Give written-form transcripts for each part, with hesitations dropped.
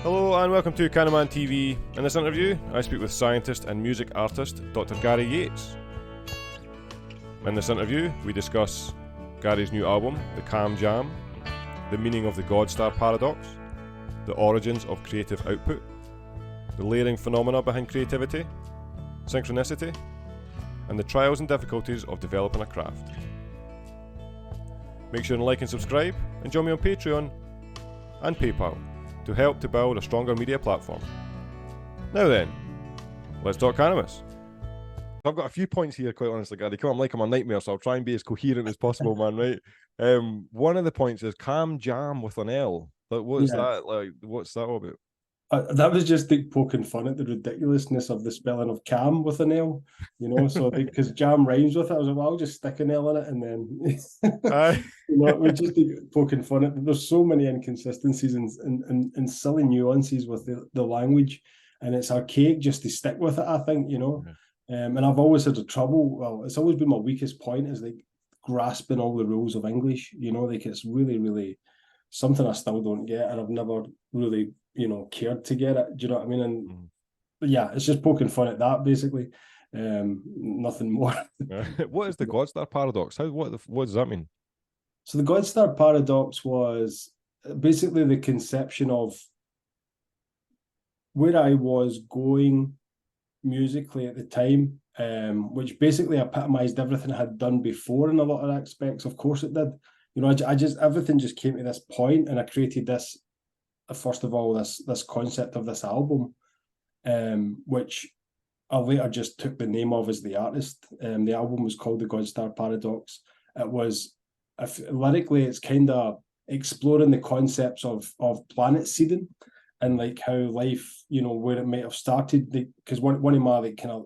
Hello and welcome to CANNAMAntv. In this interview, I speak with scientist and music artist Dr. Gary Yates. In this interview, we discuss Gary's new album, the Calm Jalm, the meaning of the Godstar Paradox, the origins of creative output, the layering phenomena behind creativity, synchronicity, and the trials and difficulties of developing a craft. Make sure to like and subscribe, and join me on Patreon and PayPal to help to build a stronger media platform. Now then, let's talk cannabis. I've got a few points here, quite honestly, Gary. I'm like I'm a nightmare, so I'll try and be as coherent as possible, man, right? One of the points is Calm Jalm with an L. Like, what's that? Like, what's that all about? That was just like poking fun at the ridiculousness of the spelling of Cam with an L, you know. So because jam rhymes with it, I was like, well, I'll just stick an L in it, and then we're just like, poking fun at. There's so many inconsistencies and silly nuances with the language, and it's archaic just to stick with it. I think, you know, and I've always had a trouble. Well, it's always been my weakest point is like grasping all the rules of English. You know, like it's really, really something I still don't get, and I've never really, you know, cared to get it. Do you know what I mean? And yeah, it's just poking fun at that, basically. Nothing more. What is the Godstar Paradox? What does that mean? So the Godstar Paradox was basically the conception of where I was going musically at the time, which basically epitomized everything I had done before in a lot of aspects. Of course it did. You know, I just everything just came to this point, and I created this. First of all, this concept of this album, which I later just took the name of as the artist. The album was called the Godstar Paradox. It was lyrically, it's kind of exploring the concepts of planet seeding and like how life, you know, where it might have started. Because one of my like kind of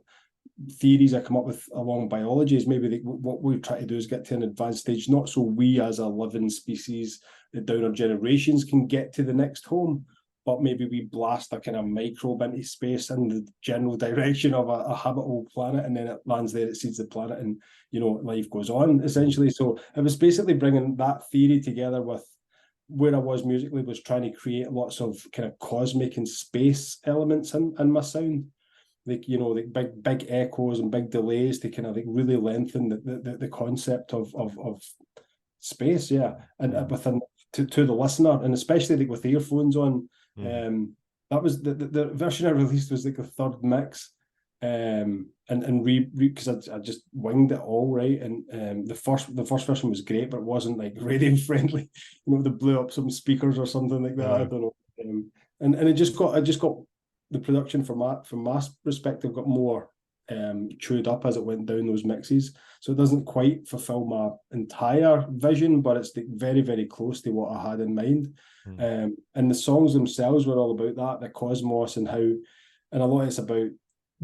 theories I come up with along biology is maybe what we try to do is get to an advanced stage, not so we as a living species, the downer generations can get to the next home, but maybe we blast a kind of microbe into space in the general direction of a habitable planet, and then it lands there, it seeds the planet, and, you know, life goes on, essentially. So it was basically bringing that theory together with where I was musically, was trying to create lots of kind of cosmic and space elements in my sound. Like, you know, like big echoes and big delays to kind of like really lengthen the concept of space, and within to the listener, and especially like with earphones on. That was the version I released was like the third mix, and because I just winged it all, right, and the first version was great, but it wasn't like radio friendly. You know, they blew up some speakers or something like that. I don't know, and it just got the production from my perspective got more chewed up as it went down those mixes. So it doesn't quite fulfill my entire vision, but it's like very, very close to what I had in mind. And the songs themselves were all about that, the cosmos, and how, and a lot it's about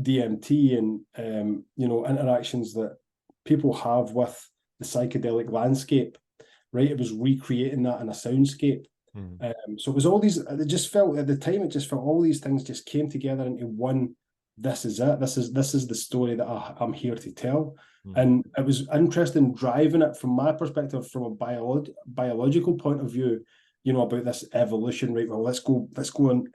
DMT and you know, interactions that people have with the psychedelic landscape, right? It was recreating that in a soundscape. So it was all these, it just felt at the time, it just felt all these things just came together into one. This is it. This is the story that I'm here to tell. And it was interesting driving it from my perspective, from a biological point of view, you know, about this evolution, right? Well, let's go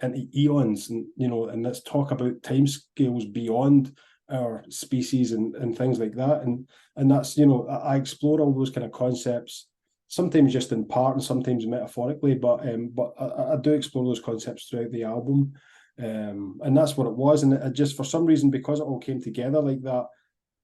into eons, and, you know, and let's talk about timescales beyond our species and things like that. And that's, you know, I explore all those kind of concepts, sometimes just in part and sometimes metaphorically, but I do explore those concepts throughout the album. And that's what it was. And it just, for some reason, because it all came together like that,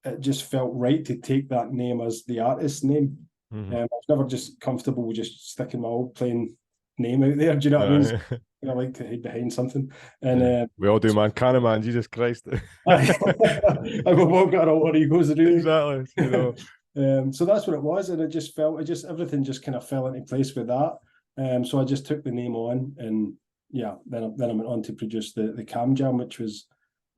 it just felt right to take that name as the artist's name. I was never just comfortable with just sticking my old plain name out there. Do you know what I mean? I like to hide behind something. And we all do, man. CANNAMAN, Jesus Christ. I've all got all our egos, really. Exactly. You know. So that's what it was, and it just everything just kind of fell into place with that. So I just took the name on, and yeah, then I went on to produce the Calm Jalm, which was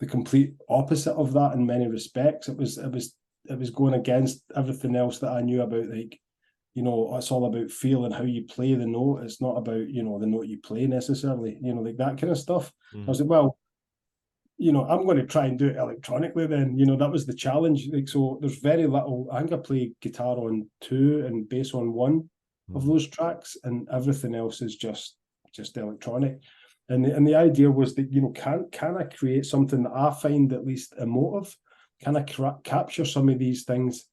the complete opposite of that in many respects. It was going against everything else that I knew about, like, you know, it's all about feeling how you play the note. It's not about, you know, the note you play necessarily, you know, like that kind of stuff. I was like, well, you know, I'm going to try and do it electronically then. You know, that was the challenge. Like, so there's very little. I think I play guitar on 2 and bass on 1 of those tracks, and everything else is just electronic. And the idea was that, you know, can I create something that I find at least emotive? Can I capture some of these things?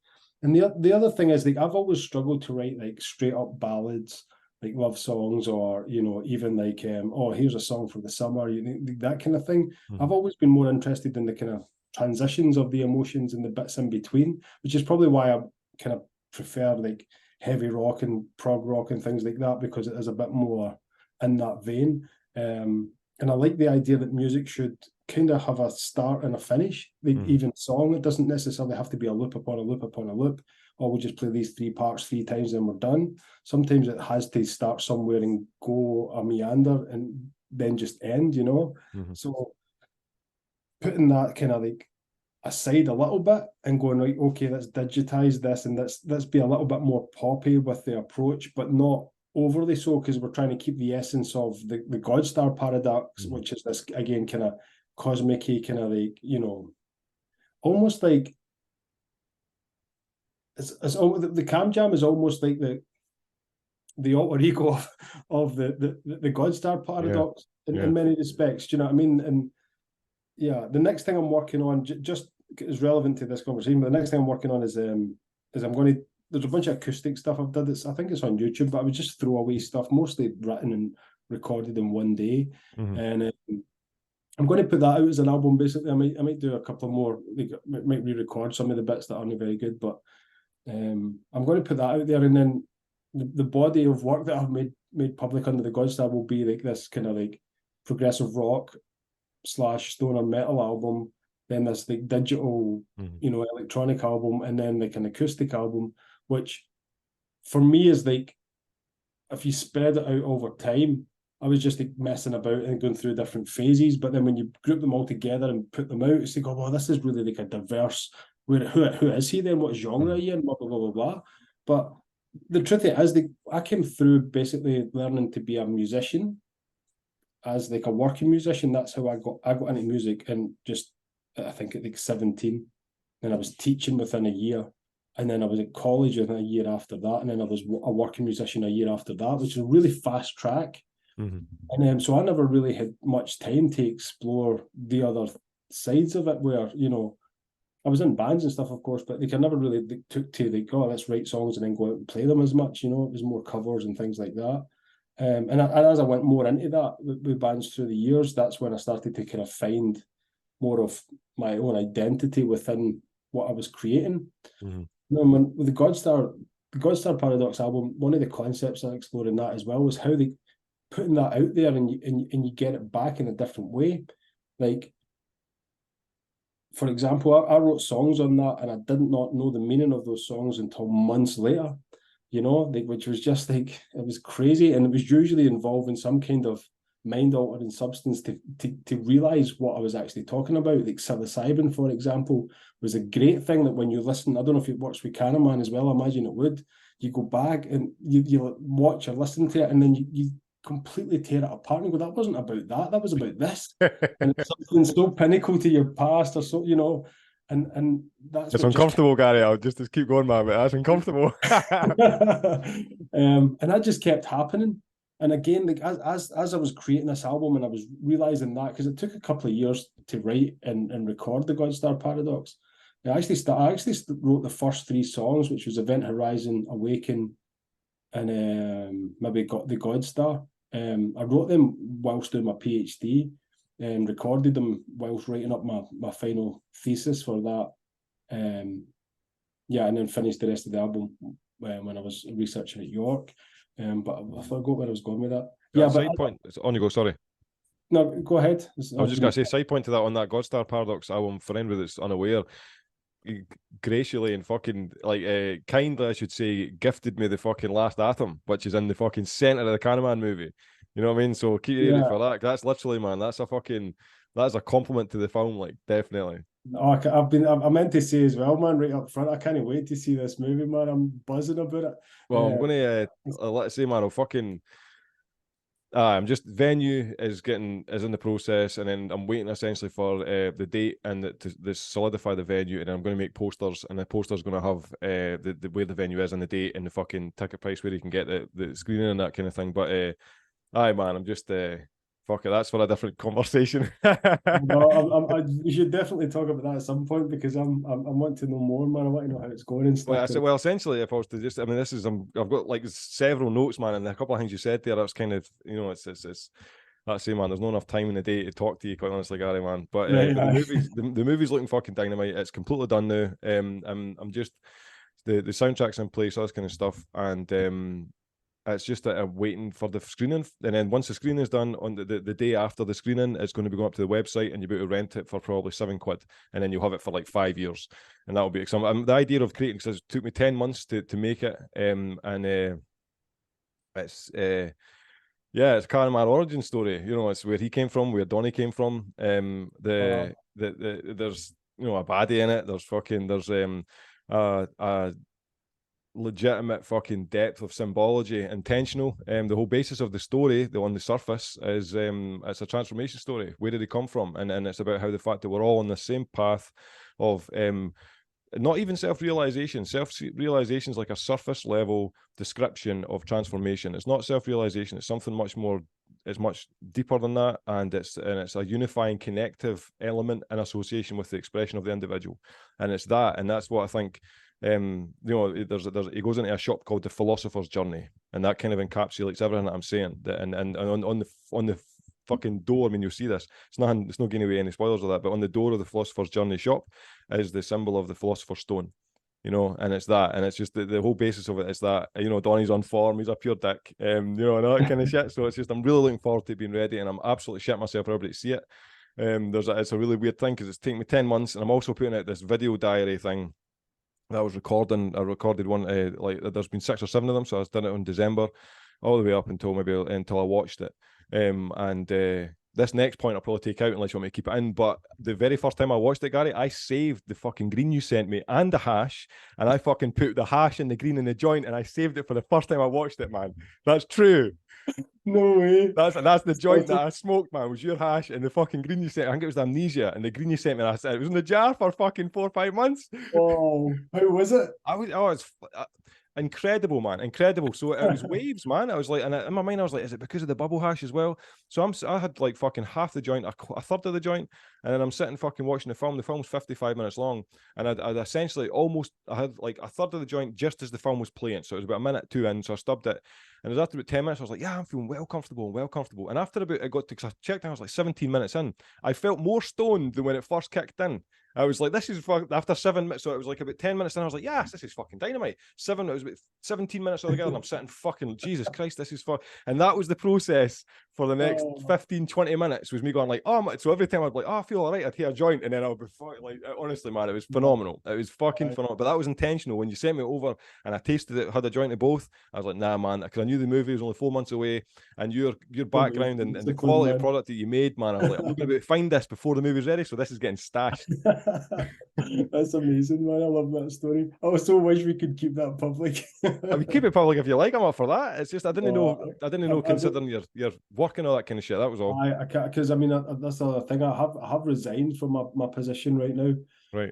And the other thing is, like, I've always struggled to write like straight up ballads, like love songs, or, you know, even like oh, here's a song for the summer, you know, that kind of thing. I've always been more interested in the kind of transitions of the emotions and the bits in between, which is probably why I kind of prefer like heavy rock and prog rock and things like that, because it is a bit more in that vein. And I like the idea that music should kind of have a start and a finish. Like even song, it doesn't necessarily have to be a loop upon a loop upon a loop, or we'll just play these three parts 3 times and we're done. Sometimes it has to start somewhere and go a meander and then just end, you know? So putting that kind of like aside a little bit and going, right, okay, let's digitize this and let's be a little bit more poppy with the approach, but not overly so, because we're trying to keep the essence of the Godstar Paradox, which is this, again, kind of cosmic-y, kind of like, you know, almost like it's the Calm Jalm is almost like the alter ego of the Godstar Paradox in many respects. Do you know what I mean? And yeah, the next thing I'm working on just is relevant to this conversation. But the next thing I'm working on is I'm going to. There's a bunch of acoustic stuff I've done. I think it's on YouTube, but I would just throw away stuff, mostly written and recorded in one day. And I'm going to put that out as an album. Basically, I might do a couple of more. Like, might re-record some of the bits that aren't very good, but I'm going to put that out there, and then the body of work that I've made public under the Godstar will be like this kind of like progressive rock / stoner metal album, then this like digital, you know, electronic album, and then like an acoustic album, which for me is like, if you spread it out over time, I was just like messing about and going through different phases, but then when you group them all together and put them out, it's like, oh, well, this is really like a diverse, who is he then, what genre are you in, blah, blah, blah, blah, blah. But the truth is, like, I came through basically learning to be a musician as like a working musician. That's how I got into music, and just I think at like 17, and I was teaching within a year, and then I was at college within a year after that, and then I was a working musician a year after that, which is a really fast track. And so I never really had much time to explore the other sides of it, where, you know, I was in bands and stuff, of course, but like I never really took to like, oh, let's write songs and then go out and play them as much, you know. It was more covers and things like that. And as I went more into that with bands through the years, that's when I started to kind of find more of my own identity within what I was creating. With the Godstar Paradox album, one of the concepts I explored in that as well was how they putting that out there, and you get it back in a different way. Like, for example, I wrote songs on that, and I did not know the meaning of those songs until months later, you know, like, which was just like, it was crazy. And it was usually involving some kind of mind-altering substance to realize what I was actually talking about. Like psilocybin, for example, was a great thing that when you listen, I don't know if it works with CANNAMAN as well, I imagine it would. You go back and you watch or listen to it, and then you completely tear it apart and go, that wasn't about that was about this. And it's something so pinnacle to your past, or so, you know, and that's it's uncomfortable, Gary. I'll just keep going, man, but that's uncomfortable. And that just kept happening. And again, like as I was creating this album, and I was realizing that, because it took a couple of years to write and record the Godstar Paradox. I actually wrote the first 3 songs, which was Event Horizon, Awaken, and maybe got the Godstar. I wrote them whilst doing my PhD, and recorded them whilst writing up my final thesis for that. And then finished the rest of the album when I was researching at York. But I forgot where I was going with that. Side point. On you go. Sorry. No, go ahead. I was just going to say, side point to that, on that Godstar Paradox album, for anybody that's unaware, he graciously and fucking kindly, I should say, gifted me the fucking last atom, which is in the fucking center of the CANNAMAN movie. You know what I mean? So keep ready for that. That's literally, man, that's a compliment to the film, like, definitely. Oh, I meant to say as well, man, right up front, I can't wait to see this movie, man. I'm buzzing about it. Well, I'm gonna let's say, man, I'm just, venue is in the process, and then I'm waiting essentially for the date and to solidify the venue, and I'm going to make posters, and the poster's going to have the where the venue is and the date and the fucking ticket price where you can get the screening and that kind of thing. But man, I'm just fuck it, that's for a different conversation. We should definitely talk about that at some point, because I want to know more, man. I want to know how it's going and stuff. Well, essentially, if I was to just, I mean, this is, I've got like several notes, man, and a couple of things you said there, that's kind of, you know, it's that's it, man. There's not enough time in the day to talk to you, quite honestly, Gary, man. But, Right, but the movie's looking fucking dynamite. It's completely done now. I'm just the soundtrack's in place, all this kind of stuff, and it's just that I'm waiting for the screening, and then once the screening is done on the day after the screening, it's going to be going up to the website, and you'll be able to rent it for probably £7, and then you'll have it for like 5 years, and that'll be exciting. The idea of creating, because it took me 10 months to make it, and it's yeah, it's kind of my origin story. You know, it's where he came from, where Donnie came from. There's, you know, a baddie in it. There's a legitimate fucking depth of symbology, intentional. The whole basis of the story, on the surface, is it's a transformation story. Where did he come from? And it's about how the fact that we're all on the same path of not even self-realization. Self-realization is like a surface level description of transformation. It's not self-realization. It's something much more. It's much deeper than that, and it's a unifying, connective element in association with the expression of the individual. And it's that, and that's what I think. You know, he goes into a shop called the Philosopher's Journey, and that kind of encapsulates everything that I'm saying. And on the fucking door, I mean, you'll see this. It's not giving away any spoilers of that, but on the door of the Philosopher's Journey shop is the symbol of the Philosopher's Stone. You know, and it's that, and it's just the whole basis of it is that, you know, Donnie's on form, he's a pure dick, you know, and all that kind of shit. So it's just, I'm really looking forward to being ready, and I'm absolutely shit myself for everybody to see it. It's a really weird thing, because it's taken me 10 months, and I'm also putting out this video diary thing that I was recording. I recorded one, like there's been 6 or 7 of them, so I was done it in December, all the way up until I watched it. This next point I'll probably take out unless you want me to keep it in. But the very first time I watched it, Gary, I saved the fucking green you sent me and the hash, and I fucking put the hash and the green in the joint, and I saved it for the first time I watched it, man. That's true. No way. That's the joint that I smoked, man. Was your hash and the fucking green you sent? I think it was the Amnesia, and the green you sent me. I said it was in the jar for fucking 4 or 5 months. Oh, how was it? It's incredible, man, incredible. So it was waves, man. I was like, and in my mind, I was like, is it because of the bubble hash as well? So I had like fucking half the joint, a third of the joint, and then I'm sitting fucking watching the film. The film's 55 minutes long, and I'd essentially I had like a third of the joint just as the film was playing. So it was about a minute 2 in, so I stubbed it. And it was after about 10 minutes, I was like, yeah, I'm feeling well comfortable. And after about, because I checked, I was like 17 minutes in, I felt more stoned than when it first kicked in. I was like, this is after 7 minutes. So it was like about 10 minutes in, I was like, yes, this is fucking dynamite. It was about 17 minutes altogether, and I'm sitting fucking, Jesus Christ, this is fun. And that was the process for the next 15, 20 minutes, was me going like, so every time I'd be like, I feel all right, I'd hear a joint, and then I would be like, honestly, man, it was phenomenal. It was fucking phenomenal. But that was intentional. When you sent me over and I tasted it, had a joint of both, I was like, nah, man, because I knew the movie was only 4 months away, and your background and the quality of product that you made, man, I was like, I'm not going to be able to find this before the movie's ready, so this is getting stashed. That's amazing, man. I love that story. I also wish we could keep that public. I mean, keep it public if you like. I'm up for that. It's just I didn't know considering your work and all that kind of shit. That was all. I can't, because I mean that's the other thing. I have resigned from my position right now. Right.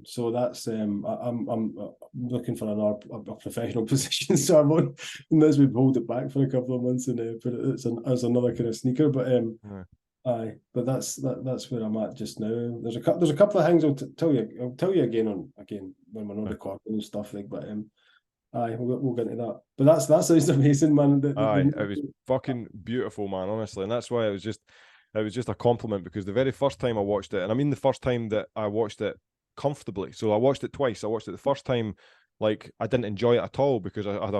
So that's I'm looking for a professional position. So I won't, unless we hold it back for a couple of months and put it as another kind of sneaker. But aye, but that's where I'm at just now. There's a couple of things I'll tell you. I'll tell you again when we're not recording and stuff like. But aye, we'll get into that. But that sounds amazing, man. It was fucking beautiful, man. Honestly, and that's why it was just a compliment, because the very first time I watched it, and I mean the first time that I watched it comfortably. So I watched it twice. I watched it the first time, like I didn't enjoy it at all, because I had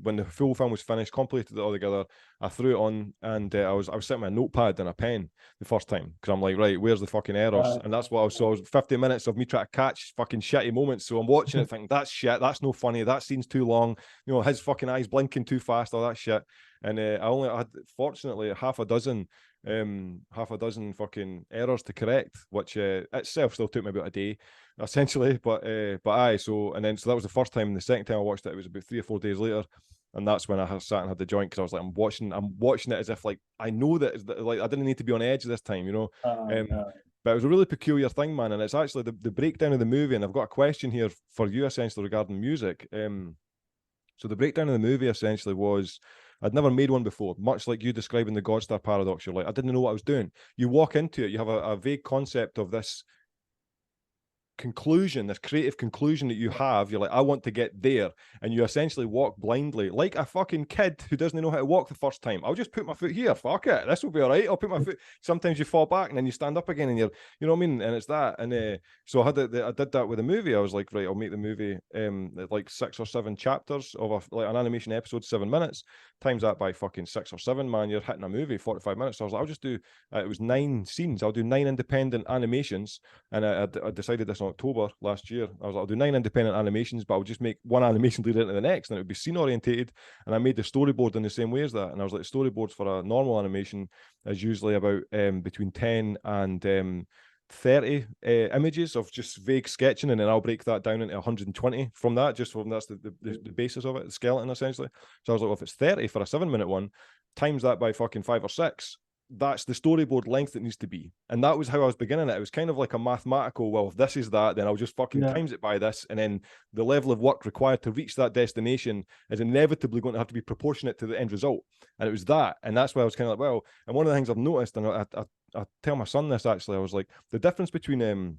when the full film was finished, completed it all together, I threw it on, and I was sitting with a notepad and a pen the first time, because I'm like, right, where's the fucking errors? And that's what I was. So it was 50 minutes of me trying to catch fucking shitty moments. So I'm watching it thinking, that's shit, that's no funny, that scene's too long, you know, his fucking eyes blinking too fast, all that shit. And I had, fortunately, half a dozen fucking errors to correct, which itself still took me about a day, essentially. But aye, so that was the first time. And the second time I watched it was about 3 or 4 days later, and that's when I sat and had the joint, because I was like, I'm watching it as if like I know that, like, I didn't need to be on edge this time, you know. But it was a really peculiar thing, man, and it's actually the breakdown of the movie. And I've got a question here for you, essentially, regarding music. So the breakdown of the movie essentially was, I'd never made one before, much like you describing the Godstar Paradox. You're like, I didn't know what I was doing. You walk into it, you have a vague concept of this conclusion, this creative conclusion that you have. You're like, I want to get there, and you essentially walk blindly like a fucking kid who doesn't know how to walk the first time. I'll just put my foot here, fuck it, this will be all right. I'll put my foot. Sometimes you fall back and then you stand up again, and you know what I mean. And it's that. And so I did that with a movie. I was like, right, I'll make the movie like 6 or 7 chapters of like an animation episode, 7 minutes, times that by fucking 6 or 7, man, you're hitting a movie 45 minutes. So I was like, I'll just do it was 9 scenes. I'll do 9 independent animations. And I decided this in October last year. I was like, I'll do 9 independent animations, but I'll just make one animation lead into the next, and it would be scene orientated. And I made the storyboard in the same way as that. And I was like, storyboards for a normal animation is usually about between 10 and 30 images of just vague sketching, and then I'll break that down into 120 from that. Just from that's the basis of it, the skeleton essentially. So I was like, well, if it's 30 for a 7-minute one, times that by fucking 5 or 6. That's the storyboard length it needs to be. And that was how I was beginning it. It was kind of like a mathematical, well, if this is that, then I'll just fucking times it by this. And then the level of work required to reach that destination is inevitably going to have to be proportionate to the end result. And it was that. And that's why I was kind of like, well, and one of the things I've noticed, and I tell my son this actually, I was like, the difference between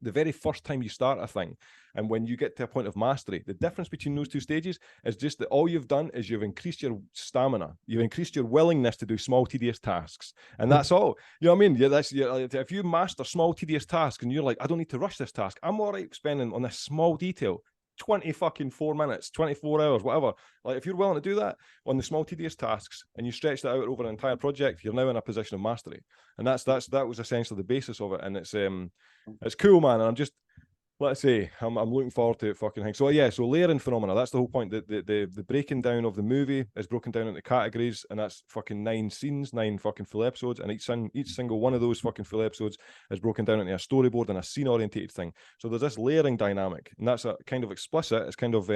the very first time you start a thing and when you get to a point of mastery, the difference between those 2 stages is just that all you've done is you've increased your stamina, you've increased your willingness to do small tedious tasks, and that's all. You know what I mean? If you master small tedious tasks and you're like, I don't need to rush this task, I'm all right spending on this small detail 24 minutes, 24 hours, whatever. Like, if you're willing to do that on the small tedious tasks and you stretch that out over an entire project, you're now in a position of mastery. And that was essentially the basis of it. And it's cool, man. And I'm just, let's say, I'm looking forward to it fucking thing. So yeah, so layering phenomena, that's the whole point. The breaking down of the movie is broken down into categories, and that's fucking 9 scenes, 9 fucking full episodes, and each single one of those fucking full episodes is broken down into a storyboard and a scene orientated thing. So there's this layering dynamic, and that's a kind of explicit, it's kind of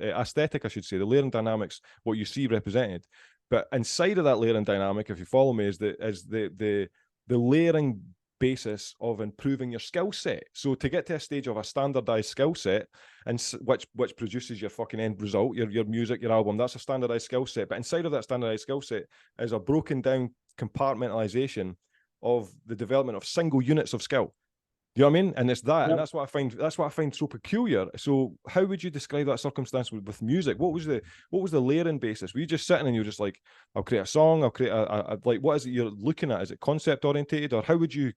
aesthetic, I should say. The layering dynamics, what you see represented. But inside of that layering dynamic, if you follow me, is the layering basis of improving your skill set. So to get to a stage of a standardized skill set, and which produces your fucking end result, your music, your album, that's a standardized skill set. But inside of that standardized skill set is a broken down compartmentalization of the development of single units of skill. Do you know what I mean? And it's that, and that's what I find so peculiar. So how would you describe that circumstance with music? What was the layering basis? Were you just sitting and you're just like, I'll create a song, I'll create a like, what is it you're looking at? Is it concept orientated, or how would you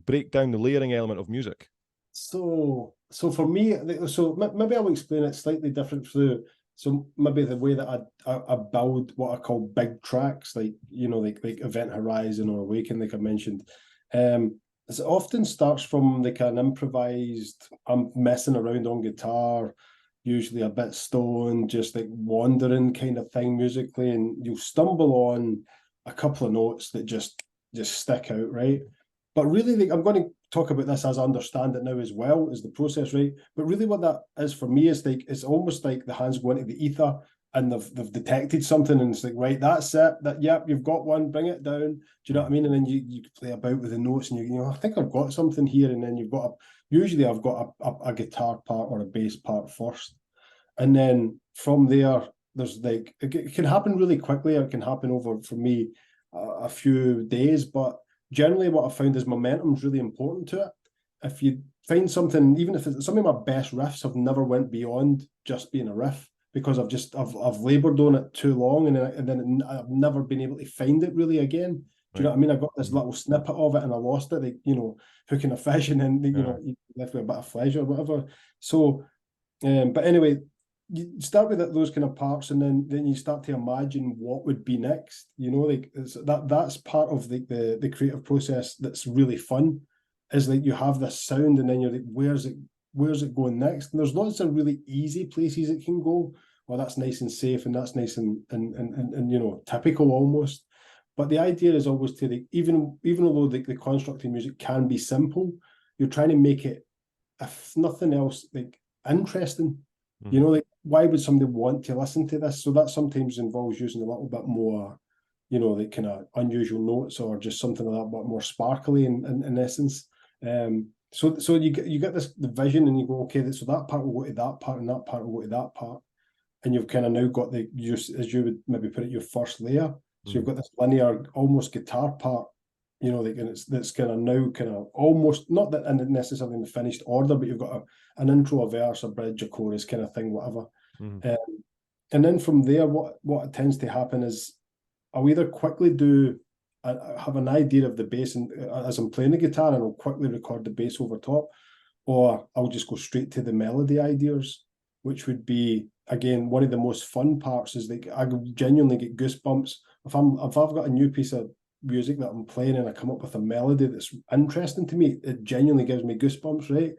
break down the layering element of music? So for me, so maybe I'll explain it slightly different through. So maybe the way that I build what I call big tracks, like, you know, like Event Horizon or Awaken, like I mentioned. It often starts from like an improvised, I'm messing around on guitar, usually a bit stoned, just like wandering kind of thing musically, and you'll stumble on a couple of notes that just stick out, right? But really, like, I'm going to talk about this as I understand it now as well as the process, right? But really what that is for me is like, it's almost like the hands go into the ether and they've detected something, and it's like, right, that's it, yep, you've got one, bring it down. Do you know what I mean? And then you play about with the notes, and you know, I think I've got something here, and then usually I've got a guitar part or a bass part first. And then from there, there's like, it can happen really quickly, or it can happen over, for me, a few days, but generally what I found is momentum is really important to it. If you find something, even if it's some of my best riffs have never went beyond just being a riff, because I've labored on it too long, and then I've never been able to find it really again. Do you know what I mean? I got this little snippet of it and I lost it, like, you know, hooking a fish, and then, you know, you left with a bit of flesh or whatever. So, but anyway, you start with those kind of parts, and then you start to imagine what would be next. You know, like that's part of the creative process that's really fun. Is like you have this sound, and then you're like, where's it going next? And there's lots of really easy places it can go. Well, that's nice and safe, and that's nice and you know, typical almost. But the idea is always to, like, even though the construct of music can be simple, you're trying to make it, if nothing else, like, interesting. You know, like, why would somebody want to listen to this? So that sometimes involves using a little bit more, you know, like kind of unusual notes, or just something a little bit more sparkly in essence. So you get the vision, and you go, okay, so that part will go to that part, and that part will go to that part. and you've kind of now got as you would maybe put it, your first layer. So you've got this linear, almost guitar part, you know, like, and that's kind of now kind of almost, not that necessarily in the finished order, but you've got an intro, a verse, a bridge, a chorus kind of thing, whatever. And then from there, what tends to happen is I'll either quickly have an idea of the bass, and as I'm playing the guitar, and I'll quickly record the bass over top, or I'll just go straight to the melody ideas, which would be, again, one of the most fun parts. Is like I genuinely get goosebumps if I've got a new piece of music that I'm playing and I come up with a melody that's interesting to me. It genuinely gives me goosebumps, right?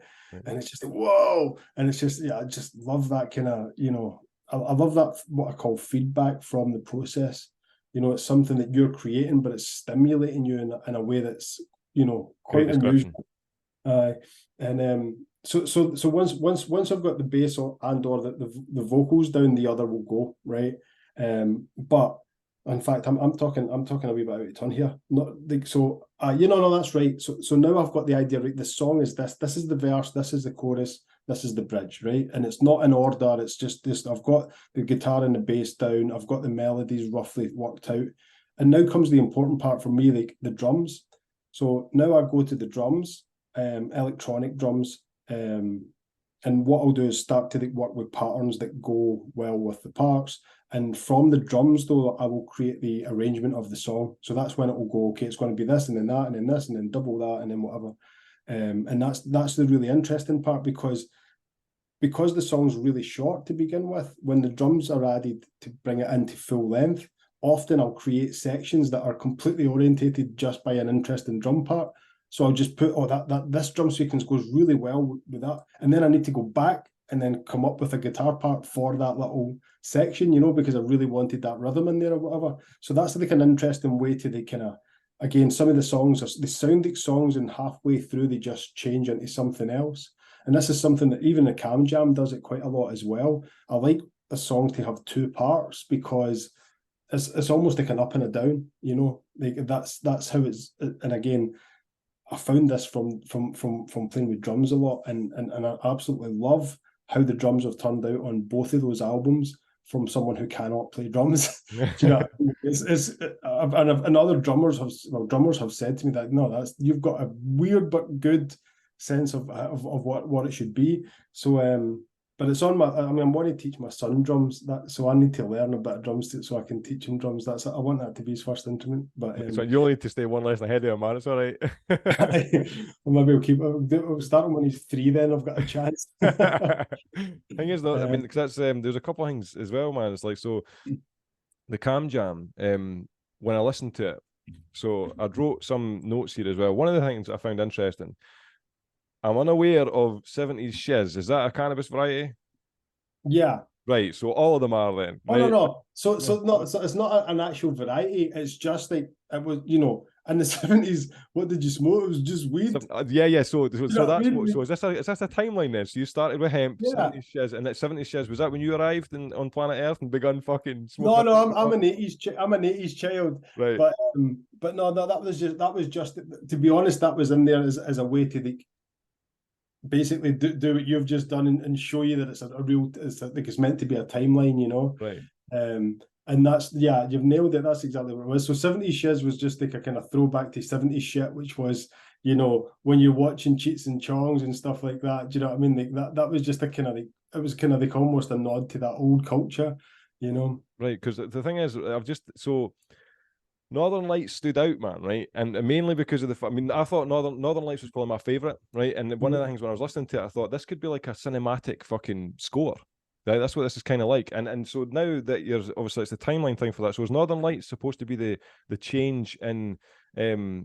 And it's just like, whoa, and it's just, I just love that kind of, you know, I love that, what I call feedback from the process. You know, it's something that you're creating, but it's stimulating you in a way that's, you know, quite unusual. So once I've got the bass and or the vocals down, the other will go, right. But in fact, I'm talking a wee bit out of turn here. Not like, so no, that's right. So now I've got the idea, right? The song is this. This is the verse. This is the chorus. This is the bridge, right? And it's not in order. It's just this. I've got the guitar and the bass down. I've got the melodies roughly worked out. And now comes the important part for me, like the drums. So now I go to the drums, electronic drums. And what I'll do is start to work with patterns that go well with the parts. And from the drums, though, I will create the arrangement of the song. So that's when it will go, okay, it's going to be this, and then that, and then this, and then double that, and then whatever. And that's the really interesting part, because the song's really short to begin with. When the drums are added to bring it into full length, often I'll create sections that are completely orientated just by an interesting drum part. So I'll just put, this drum sequence goes really well with that. And then I need to go back and then come up with a guitar part for that little section, you know, because I really wanted that rhythm in there or whatever. So that's like an interesting way to kind of, again, some of the songs, they sound like songs, and halfway through they just change into something else. And this is something that even the Calm Jalm does it quite a lot as well. I like a song to have two parts, because it's almost like an up and a down, you know, like that's how it's. And again, I found this from playing with drums a lot, and I absolutely love how the drums have turned out on both of those albums from someone who cannot play drums. Do you know? And other drummers have said to me that, no, you've got a weird but good sense of what it should be. So but it's on I want to teach my son drums, so I need to learn a bit of drums so I can teach him drums. I want that to be his first instrument. But so you only need to stay one lesson ahead of him, man. It's all right. Maybe I'll start him when he's 3. Then I've got a chance. Thing is, though, I mean, because that's there's a couple of things as well, man. It's like, so the Calm Jalm. When I listened to it, so I wrote some notes here as well. One of the things I found interesting, I'm unaware of 70s shiz. Is that a cannabis variety? Yeah. Right. So all of them are then. Oh, right? no. So it's not an actual variety. It's just like, it was, you know, in the 70s, what did you smoke? It was just weed. Yeah. So that's what. So is this a timeline then? So you started with hemp, yeah. 70s shiz, and that 70s shiz, was that when you arrived on planet Earth and begun fucking smoking? No, I'm an 80s child. Right. But no, that was just to be honest, that was in there as a way to basically do what you've just done and show you that it's meant to be a timeline, you know. Right. And that's, yeah, you've nailed it. That's exactly what it was. So 70s shiz was just like a kind of throwback to 70s shit, which was, you know, when you're watching Cheats and Chongs and stuff like that. Do you know what I mean? Like that was just a kind of like, it was kind of like almost a nod to that old culture, you know. Right, because the thing is, Northern Lights stood out, man, right? And mainly because of I thought Northern Lights was probably my favourite, right? And one of the things when I was listening to it, I thought this could be like a cinematic fucking score. Right? That's what this is kind of like. And so now that you're, obviously it's the timeline thing for that. So is Northern Lights supposed to be the change in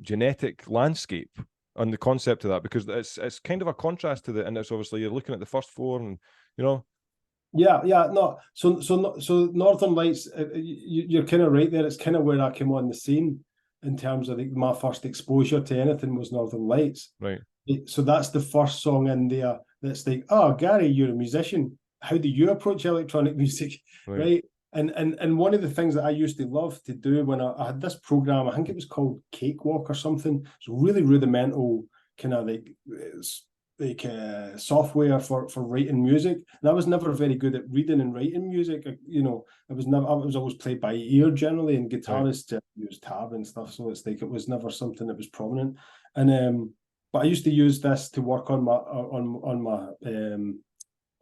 genetic landscape on the concept of that? Because it's kind of a contrast to and it's obviously you're looking at the first 4 and, you know. Yeah, no. So Northern Lights, you're kind of right there. It's kind of where I came on the scene in terms of my first exposure to anything was Northern Lights. Right. So that's the first song in there that's like, oh, Gary, you're a musician. How do you approach electronic music? Right. And one of the things that I used to love to do when I had this program, I think it was called Cakewalk or something. It's really rudimental, kind of like software for writing music, and I was never very good at reading and writing music. You know, I was always played by ear generally, and guitarists use tab and stuff, so it's like it was never something that was prominent. And but I used to use this to work on my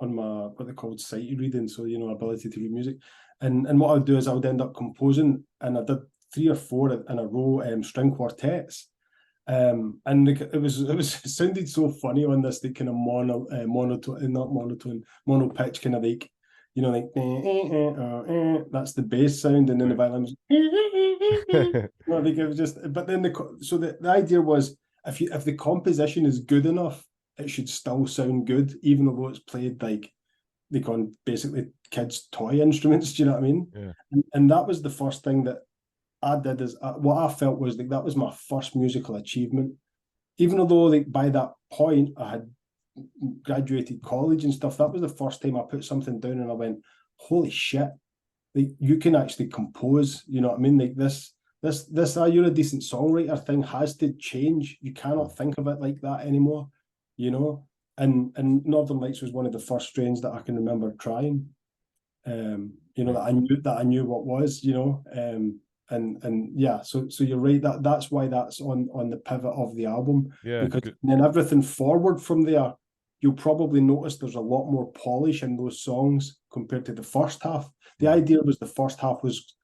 what they called sight reading, so you know, ability to read music. And what I would do is I would end up composing, and I did 3 or 4 in a row string quartets. And it sounded so funny on this, the kind of mono pitch, kind of like, you know, like that's the bass sound, and then the violin was, you know, like it was just. But then the idea was, if the composition is good enough, it should still sound good, even though it's played like they can basically kids' toy instruments. Do you know what I mean? Yeah. And that was the first thing that I did, is what I felt was like that was my first musical achievement. Even though like by that point I had graduated college and stuff, that was the first time I put something down and I went, holy shit, like you can actually compose. You know what I mean? Like this you're a decent songwriter thing has to change. You cannot think of it like that anymore, you know. And Northern Lights was one of the first strains that I can remember trying. You know, that I knew what was, you know. And yeah, so you're right, that's why that's on the pivot of the album. Yeah. Because then everything forward from there, you'll probably notice there's a lot more polish in those songs compared to the first half. The idea was the first half was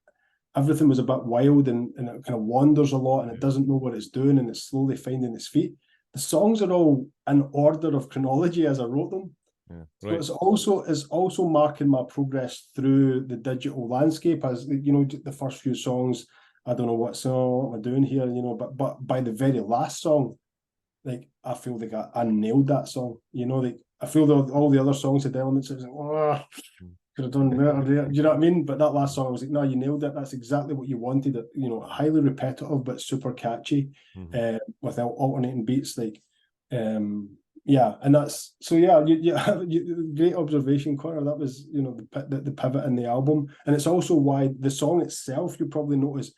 everything was a bit wild, and it kind of wanders a lot, and it doesn't know what it's doing, and it's slowly finding its feet. The songs are all in order of chronology as I wrote them. Yeah, right. So it's also marking my progress through the digital landscape. As you know, the first few songs, I don't know what am I doing here, you know, but by the very last song, like I feel like I nailed that song. You know, like I feel all the other songs had elements. It was like, oh, could have done better there. Do you know what I mean? But that last song, I was like, no, you nailed it. That's exactly what you wanted. You know, highly repetitive but super catchy, without alternating beats. Like, yeah, and that's so. Yeah, great observation, Connor. That was, you know, the pivot in the album, and it's also why the song itself, you probably notice,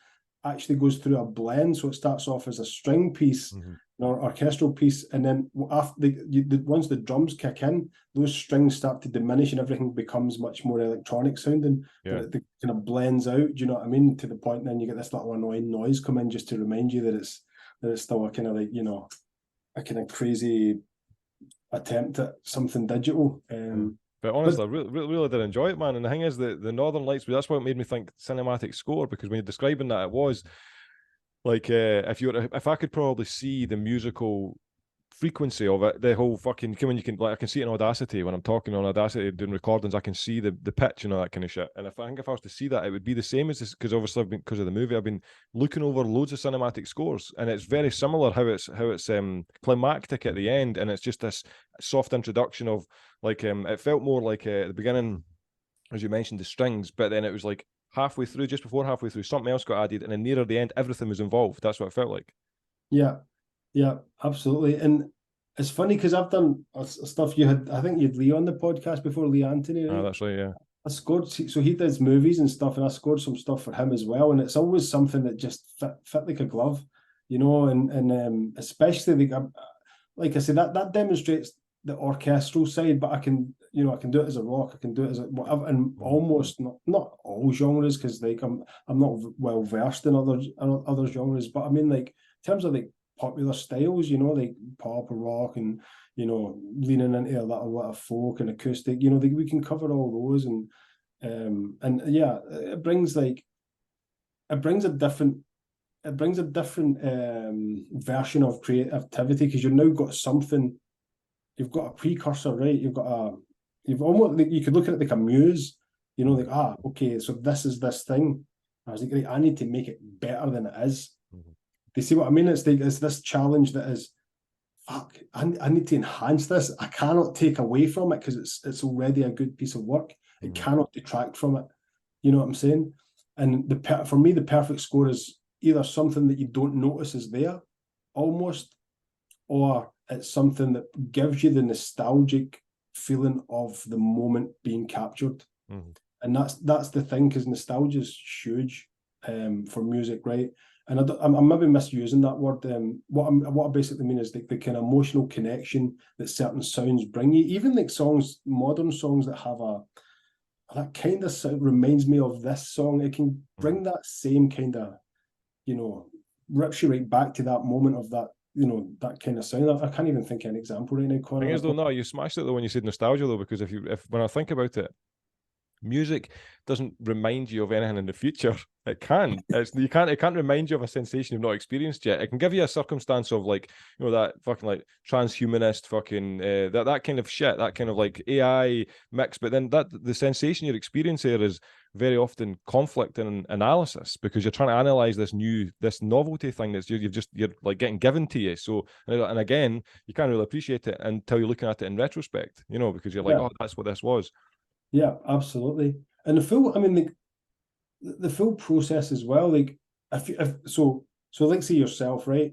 actually goes through a blend. So it starts off as a string piece, or orchestral piece, and then after once the drums kick in, those strings start to diminish and everything becomes much more electronic sounding. But it kind of blends out. Do you know what I mean? To the point, then you get this little annoying noise come in just to remind you that it's still a kind of like, you know, a kind of crazy attempt at something digital. But honestly, I really did enjoy it, man. And the thing is, the Northern Lights, that's what made me think cinematic score, because when you're describing that, it was like, if I could probably see the musical frequency of it, the whole fucking, when you can, like, I can see it in Audacity when I'm talking on Audacity doing recordings, I can see the pitch and all that kind of shit. And if I was to see that, it would be the same as this, because obviously because of the movie, I've been looking over loads of cinematic scores, and it's very similar how it's climactic at the end, and it's just this soft introduction of like, it felt more like at the beginning, as you mentioned, the strings, but then it was like just before halfway through, something else got added, and then nearer the end, everything was involved. That's what it felt like. Yeah, absolutely. And it's funny because I've done stuff. I think you had Lee on the podcast before, Lee Anthony, right? Oh, that's right, yeah. I scored, so he does movies and stuff, and I scored some stuff for him as well. And it's always something that just fit like a glove, you know. And especially like I said, that demonstrates the orchestral side. But I can do it as a rock. I can do it as a whatever, and almost not all genres, because like I'm not well versed in other genres. But I mean, like in terms of like popular styles, you know, like pop or rock, and you know, leaning into a lot of folk and acoustic, you know, we can cover all those, and yeah, it brings a different version of creativity, because you've now got something, you've got a precursor, right? You've almost, like, you could look at it like a muse, you know, like, okay, so this is this thing. I was like, right, I need to make it better than it is. You see what I mean? It's like, it's this challenge that is, fuck, I need to enhance this. I cannot take away from it, because it's already a good piece of work. It cannot detract from it. You know what I'm saying? And for me, the perfect score is either something that you don't notice is there, almost, or it's something that gives you the nostalgic feeling of the moment being captured. And that's the thing, because nostalgia is huge for music, right? and I'm maybe misusing that word. What I basically mean is the kind of emotional connection that certain sounds bring you. Even like songs, modern songs that have that kind of sound reminds me of this song. It can bring that same kind of, rips you right back to that moment of that, that kind of sound. I can't even think of an example right now, Connor. Thing is, though, no, you smashed it though when you said nostalgia though, because when I think about it, music doesn't remind you of anything in the future. It can. It can't remind you of a sensation you've not experienced yet. It can give you a circumstance of like, that fucking like transhumanist fucking that kind of shit, that kind of like AI mix. But then the sensation you're experiencing here is very often conflict and analysis, because you're trying to analyze this novelty thing that's you're like getting given to you. So and again, you can't really appreciate it until you're looking at it in retrospect, because you're like, oh, that's what this was. Yeah, absolutely. And the full process as well. Like so like say yourself, right?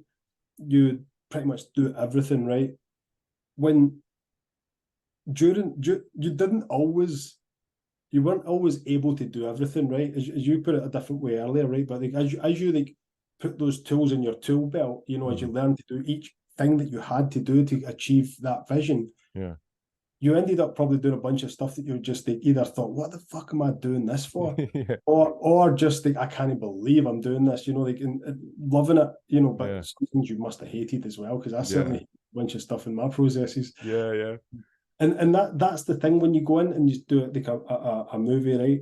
You pretty much do everything, right? When you weren't always able to do everything, right? As you put it a different way earlier, right? But like as you like put those tools in your tool belt, as you learn to do each thing that you had to do to achieve that vision. Yeah. You ended up probably doing a bunch of stuff that you just either thought, what the fuck am I doing this for? Yeah. Or just like, I can't believe I'm doing this, like loving it, but some things you must have hated as well, because I certainly hate a bunch of stuff in my processes. Yeah. And that's the thing when you go in and you do it like a movie, right?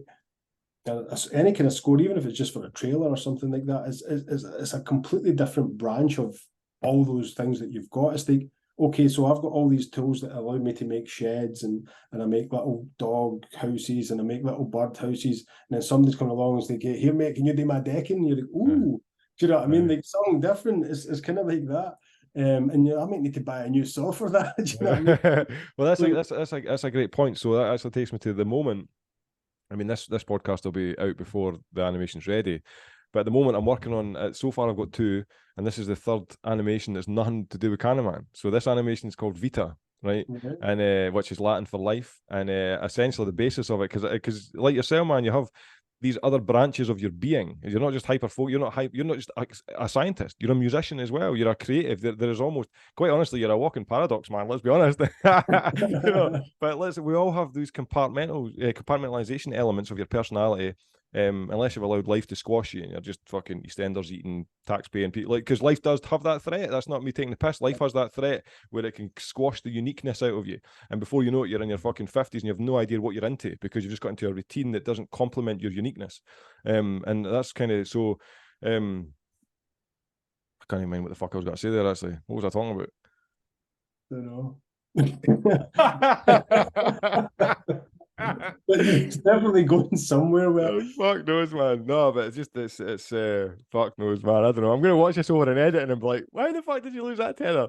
Any kind of score, even if it's just for a trailer or something like that, is a completely different branch of all those things that you've got. It's like, okay, so I've got all these tools that allow me to make sheds and I make little dog houses and I make little bird houses. And then somebody's coming along and say, here, mate, can you do my decking? And you're like, ooh, do you know what I mean? Like something different is kind of like that. And I might need to buy a new saw for that. Do you know what I mean? Well, that's a great point. So that actually takes me to the moment. I mean, this podcast will be out before the animation's ready. But at the moment, I'm working on, so far I've got 2, and this is the 3rd animation that's nothing to do with CANNAMAN. So this animation is called Vita, right? Okay. And which is Latin for life. And essentially the basis of it, because like yourself, man, you have these other branches of your being. You're not just you're not just a scientist. You're a musician as well. You're a creative. There is almost, quite honestly, you're a walking paradox, man. Let's be honest. But we all have these compartmentalization elements of your personality. Unless you've allowed life to squash you and you're just fucking EastEnders eating, tax-paying people, like, because life does have that threat. That's not me taking the piss. Life has that threat where it can squash the uniqueness out of you, and before you know it, you're in your fucking 50s and you have no idea what you're into because you've just got into a routine that doesn't complement your uniqueness. And that's kind of so. I can't even mind what the fuck I was going to say there. Actually, what was I talking about? I don't know. It's definitely going somewhere where fuck knows, man. No, but it's fuck knows, man. I don't know. I'm gonna watch this over and edit and I'm like, why the fuck did you lose that tether?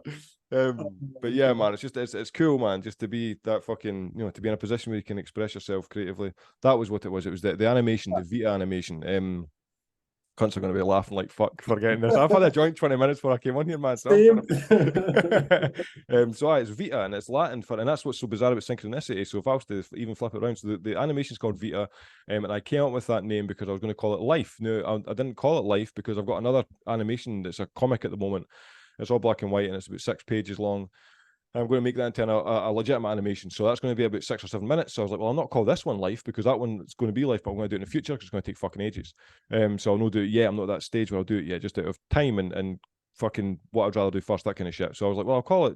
But yeah, man, it's cool, man, just to be that fucking, to be in a position where you can express yourself creatively. That was what it was. It was the animation, the Vita animation. Cunts are going to be laughing like fuck for getting this. I've had a joint 20 minutes before I came on here, man. So it's Vita and it's Latin and that's what's so bizarre about synchronicity. So if I was to even flip it around, so the animation is called Vita, and I came up with that name because I was going to call it Life. No, I didn't call it Life because I've got another animation that's a comic at the moment. It's all black and white and it's about 6 pages long. I'm going to make that into a legitimate animation. So that's going to be about 6 or 7 minutes. So I was like, well, I'll not call this one Life because that one is going to be Life, but I'm going to do it in the future because it's going to take fucking ages. So I'll not do it yet. I'm not at that stage where I'll do it yet, just out of time and fucking what I'd rather do first, that kind of shit. So I was like, well, I'll call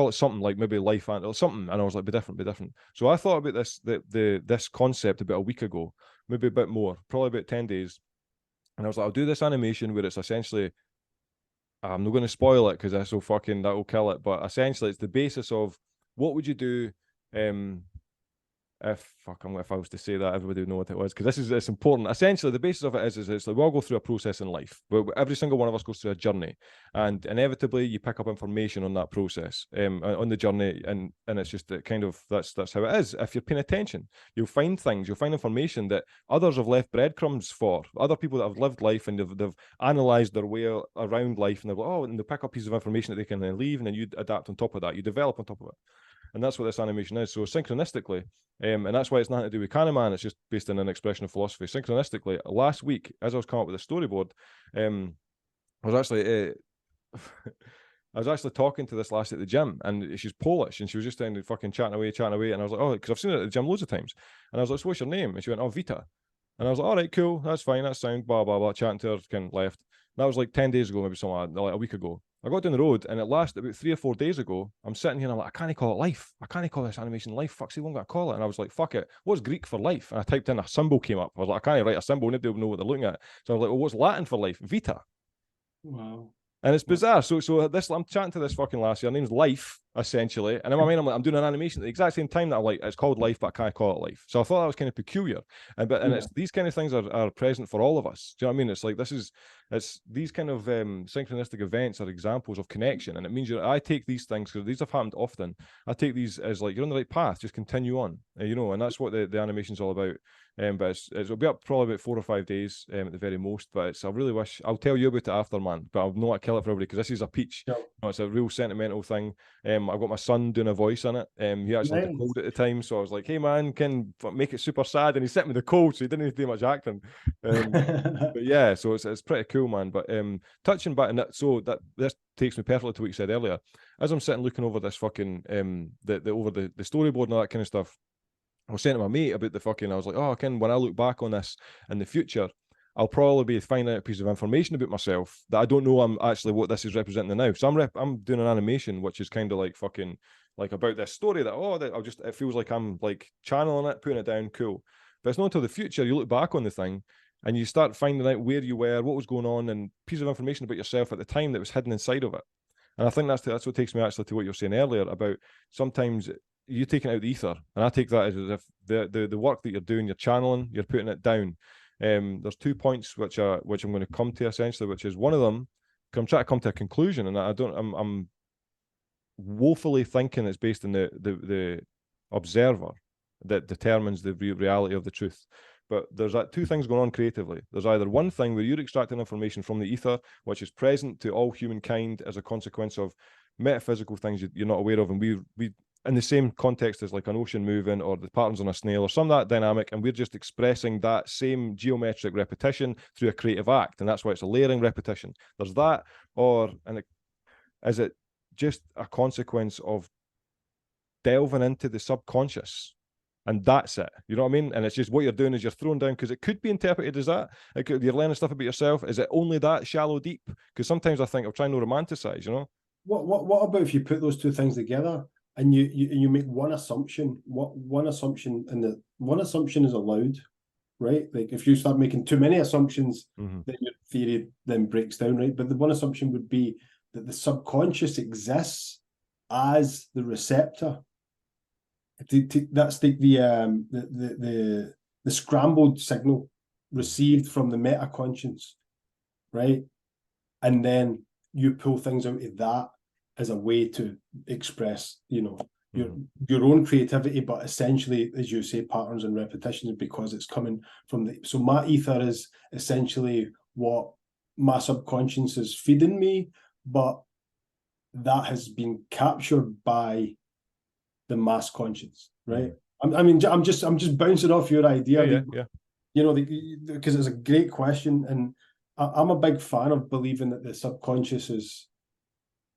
it something like maybe Life or something. And I was like, be different. So I thought about this concept about a week ago, maybe a bit more, probably about 10 days. And I was like, I'll do this animation where it's essentially, I'm not going to spoil it because that will kill it. But essentially, it's the basis of what would you do if I was to say that, everybody would know what it was, because it's important. Essentially, the basis of it is it's like we all go through a process in life. Every single one of us goes through a journey, and inevitably you pick up information on that process, on the journey, and it's just that kind of that's how it is. If you're paying attention, you'll find things, you'll find information that others have left breadcrumbs for. Other people that have lived life and they've analysed their way around life, and they're like, and they pick up pieces of information that they can then leave, and then you adapt on top of that, you develop on top of it. And that's what this animation is. So synchronistically, and that's why it's nothing to do with CANNAMAN, it's just based on an expression of philosophy. Synchronistically, last week, as I was coming up with the storyboard, I was actually I was actually talking to this lassie at the gym, and she's Polish, and she was just standing fucking chatting away, and I was like, oh, because I've seen her at the gym loads of times, and I was like, so what's your name? And she went, oh, Vita, and I was like, all right, cool, that's fine, that's sound, blah blah blah, chatting to her, kind of left. And that was like 10 days ago, maybe something like a week ago. I got down the road, and at last, about 3 or 4 days ago, I'm sitting here and I'm like, I can't call it life. I can't call this animation life. Fuck's sake, what am I going to call it? And I was like, fuck it. What's Greek for life? And I typed in a symbol came up. I was like, I can't write a symbol. Nobody will know what they're looking at. So I was like, well, what's Latin for life? Vita. Wow. And it's bizarre. So I'm chatting to this fucking lassie. Her name's Life, essentially. And in my mind, I'm like, I'm doing an animation at the exact same time that I'm like, it's called Life, but I can't call it life. So I thought that was kind of peculiar. And it's these kind of things are present for all of us. Do you know what I mean? It's like it's these kind of synchronistic events are examples of connection. And it means I take these things, because these have happened often. I take these as like, you're on the right path, just continue on. And that's what the animation's all about. But it'll be up probably about 4 or 5 days at the very most. But I really wish I'll tell you about it after, man. But I'll not kill it for everybody, because this is a peach. Yep. It's a real sentimental thing. I've got my son doing a voice in it. He actually had a cold at the time, so I was like, "Hey man, can make it super sad?" And he sent me the cold, so he didn't need to do much acting. But yeah, so it's pretty cool, man. But touching back on that, so that this takes me perfectly to what you said earlier. As I'm sitting looking over this fucking the storyboard and all that kind of stuff, I was saying to my mate about I was like, oh, when I look back on this in the future, I'll probably be finding out a piece of information about myself that I don't know I'm actually what this is representing now. So I'm doing an animation which is kind of like fucking like about this story that it feels like I'm like channeling it, putting it down, cool. But it's not until the future you look back on the thing and you start finding out where you were, what was going on, and piece of information about yourself at the time that was hidden inside of it. And I think that's what takes me actually to what you were saying earlier about sometimes you taking out the ether, and I take that as if the work that you're doing, you're channeling, you're putting it down. There's 2 points which I'm going to come to essentially, which is one of them. I'm trying to come to a conclusion, and I'm woefully thinking it's based on the observer that determines the reality of the truth. But there's two things going on creatively. There's either one thing where you're extracting information from the ether, which is present to all humankind as a consequence of metaphysical things you're not aware of, and we in the same context as like an ocean moving or the patterns on a snail or some of that dynamic, and we're just expressing that same geometric repetition through a creative act, and that's why it's a layering repetition. There's that, is it just a consequence of delving into the subconscious? And that's it. You know what I mean? And it's just what you're doing is you're throwing down, because it could be interpreted as that. You're learning stuff about yourself. Is it only that shallow deep? Because sometimes I think I'm trying to romanticize, you know? What about if you put those two things together and you make one assumption? One assumption is allowed, right? Like if you start making too many assumptions, then your theory then breaks down, right? But the one assumption would be that the subconscious exists as the receptor. That's the scrambled signal received from the metaconscious, right? And then you pull things out of that as a way to express, your own creativity, but essentially, as you say, patterns and repetitions, because it's coming from so my ether is essentially what my subconscious is feeding me, but that has been captured by the mass conscience, right? I'm just bouncing off your idea. Yeah. Because it's a great question, and I'm a big fan of believing that the subconscious is.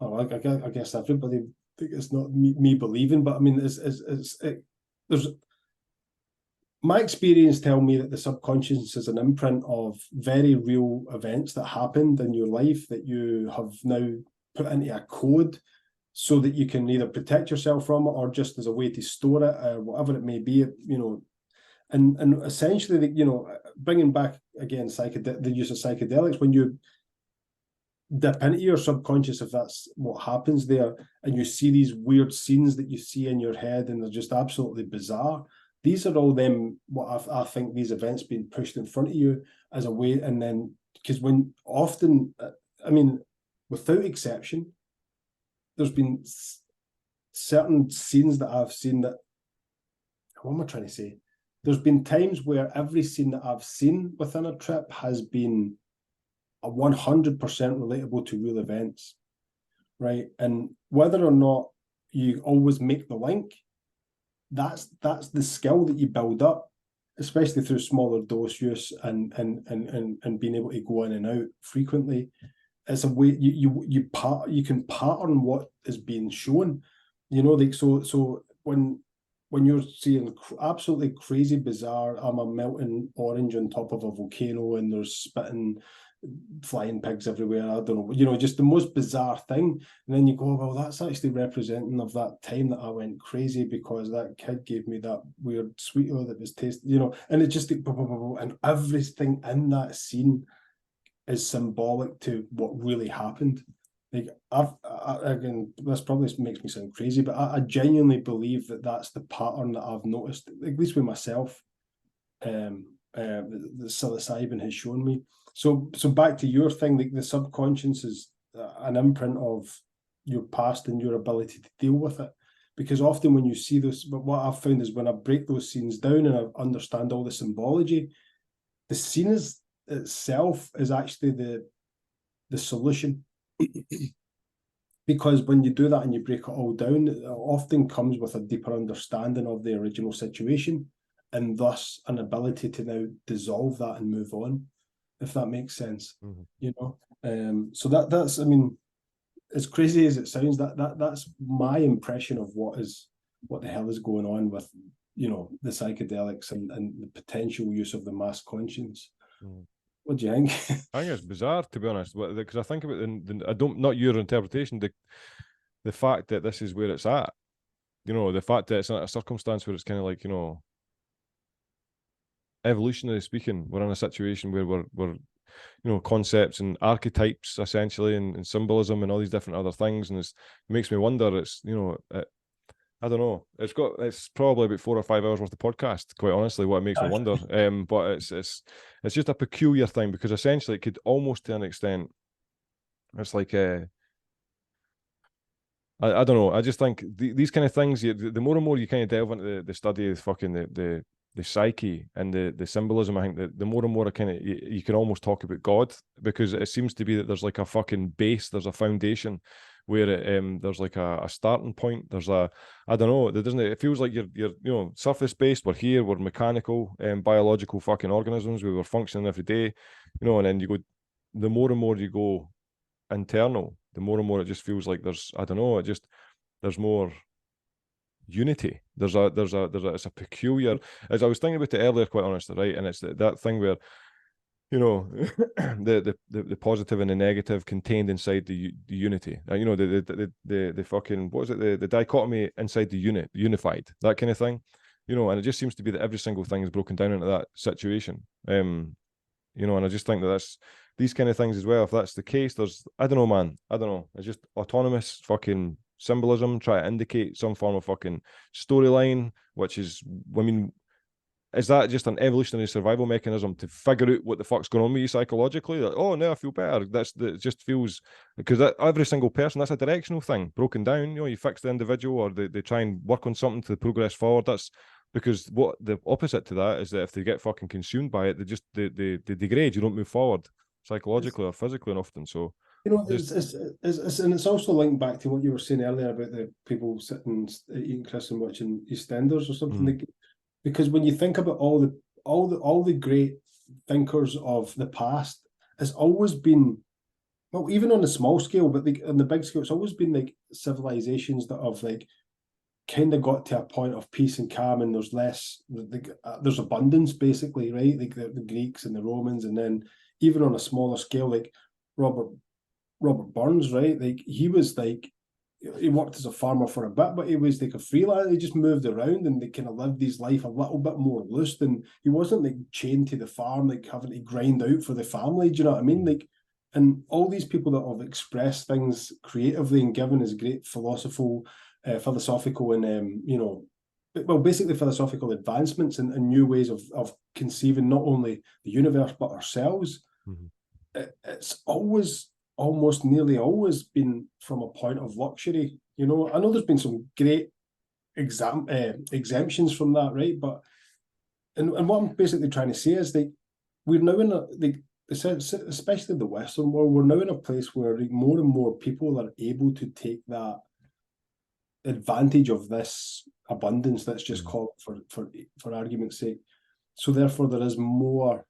Oh, I guess everybody think it's not me believing, but I mean, there's my experience tell me that the subconscious is an imprint of very real events that happened in your life that you have now put into a code, so that you can either protect yourself from it or just as a way to store it, or whatever it may be, and essentially, bringing back again the use of psychedelics, when you dip into your subconscious, if that's what happens there, and you see these weird scenes that you see in your head, and they're just absolutely bizarre. These are all them, what I think these events being pushed in front of you as a way, and then, because when often, I mean, without exception, there's been certain scenes that I've seen that, what am I trying to say? There's been times where every scene that I've seen within a trip has been a 100% relatable to real events, right? And whether or not you always make the link. That's the skill that you build up, especially through smaller dose use and being able to go in and out frequently. It's a way you can pattern what is being shown, like so when you're seeing absolutely crazy bizarre, I'm a melting orange on top of a volcano and there's spitting flying pigs everywhere, I don't know, just the most bizarre thing, and then you go, well, that's actually representing of that time that I went crazy because that kid gave me that weird sweeter that was tasty, and it just and everything in that scene is symbolic to what really happened. Like again, this probably makes me sound crazy, but I genuinely believe that that's the pattern that I've noticed, at least with myself, the psilocybin has shown me. So back to your thing, like the subconscious is an imprint of your past and your ability to deal with it. Because often when you see those, but what I've found is when I break those scenes down and I understand all the symbology, the scene itself is actually the solution. Because when you do that and you break it all down, it often comes with a deeper understanding of the original situation, and thus an ability to now dissolve that and move on, if that makes sense. So that's, I mean, as crazy as it sounds, that's my impression of what the hell is going on with the psychedelics and the potential use of the mass conscience. What do you think? I think it's bizarre, to be honest, because I think about not your interpretation, the fact that this is where it's at. The fact that it's not a circumstance where it's kind of like, evolutionary speaking, we're in a situation where we're concepts and archetypes essentially, and symbolism and all these different other things, and it makes me wonder. It's I don't know. It's probably about 4 or 5 hours worth of podcast, quite honestly, what it makes me wonder. But it's just a peculiar thing, because essentially it could almost, to an extent, it's like I don't know. I just think these kind of things, the more and more you kind of delve into the study of fucking the psyche and the symbolism, I think that the more and more you can almost talk about God, because it seems to be that there's like a fucking base, there's a foundation where there's like a starting point. There's I don't know, it feels like you're surface based. We're here, we're mechanical, biological fucking organisms. We were functioning every day, and then you go, the more and more you go internal, the more and more it just feels like there's, I don't know, there's more unity. It's a peculiar, as I was thinking about it earlier, quite honestly, right? And it's that thing where the positive and the negative contained inside the unity. The fucking, what is it? The dichotomy inside the unified, that kind of thing. And it just seems to be that every single thing is broken down into that situation. And I just think that's these kind of things as well. If that's the case, I don't know, man. I don't know. It's just autonomous fucking symbolism, try to indicate some form of fucking storyline, which is, I mean, is that just an evolutionary survival mechanism to figure out what the fuck's going on with you psychologically? Like, oh, now I feel better. It just feels, because every single person, that's a directional thing, broken down. You fix the individual, or they try and work on something to progress forward. That's because what the opposite to that is that if they get fucking consumed by it, they degrade. You don't move forward psychologically or physically, and often. So it's also linked back to what you were saying earlier about the people sitting eating crisps and watching EastEnders or something. Because when you think about all the great thinkers of the past, it's always been, well, even on a small scale, but on the big scale, it's always been like civilizations that have like kind of got to a point of peace and calm, and there's less, there's abundance, basically, right? Like the Greeks and the Romans, and then even on a smaller scale, like Robert Burns, right? Like he worked as a farmer for a bit, but he was like a freelancer. He just moved around and they kind of lived his life a little bit more loose, and he wasn't like chained to the farm, like having to grind out for the family. Do you know what I mean? Like, and all these people that have expressed things creatively and given us great philosophical and basically philosophical advancements and new ways of conceiving not only the universe but ourselves. It's almost nearly always been from a point of luxury. I know there's been some great exemptions from that, right? But and what I'm basically trying to say is that we're now in especially the Western world, we're now in a place where more and more people are able to take that advantage of this abundance, let's just call it for argument's sake. So therefore there is more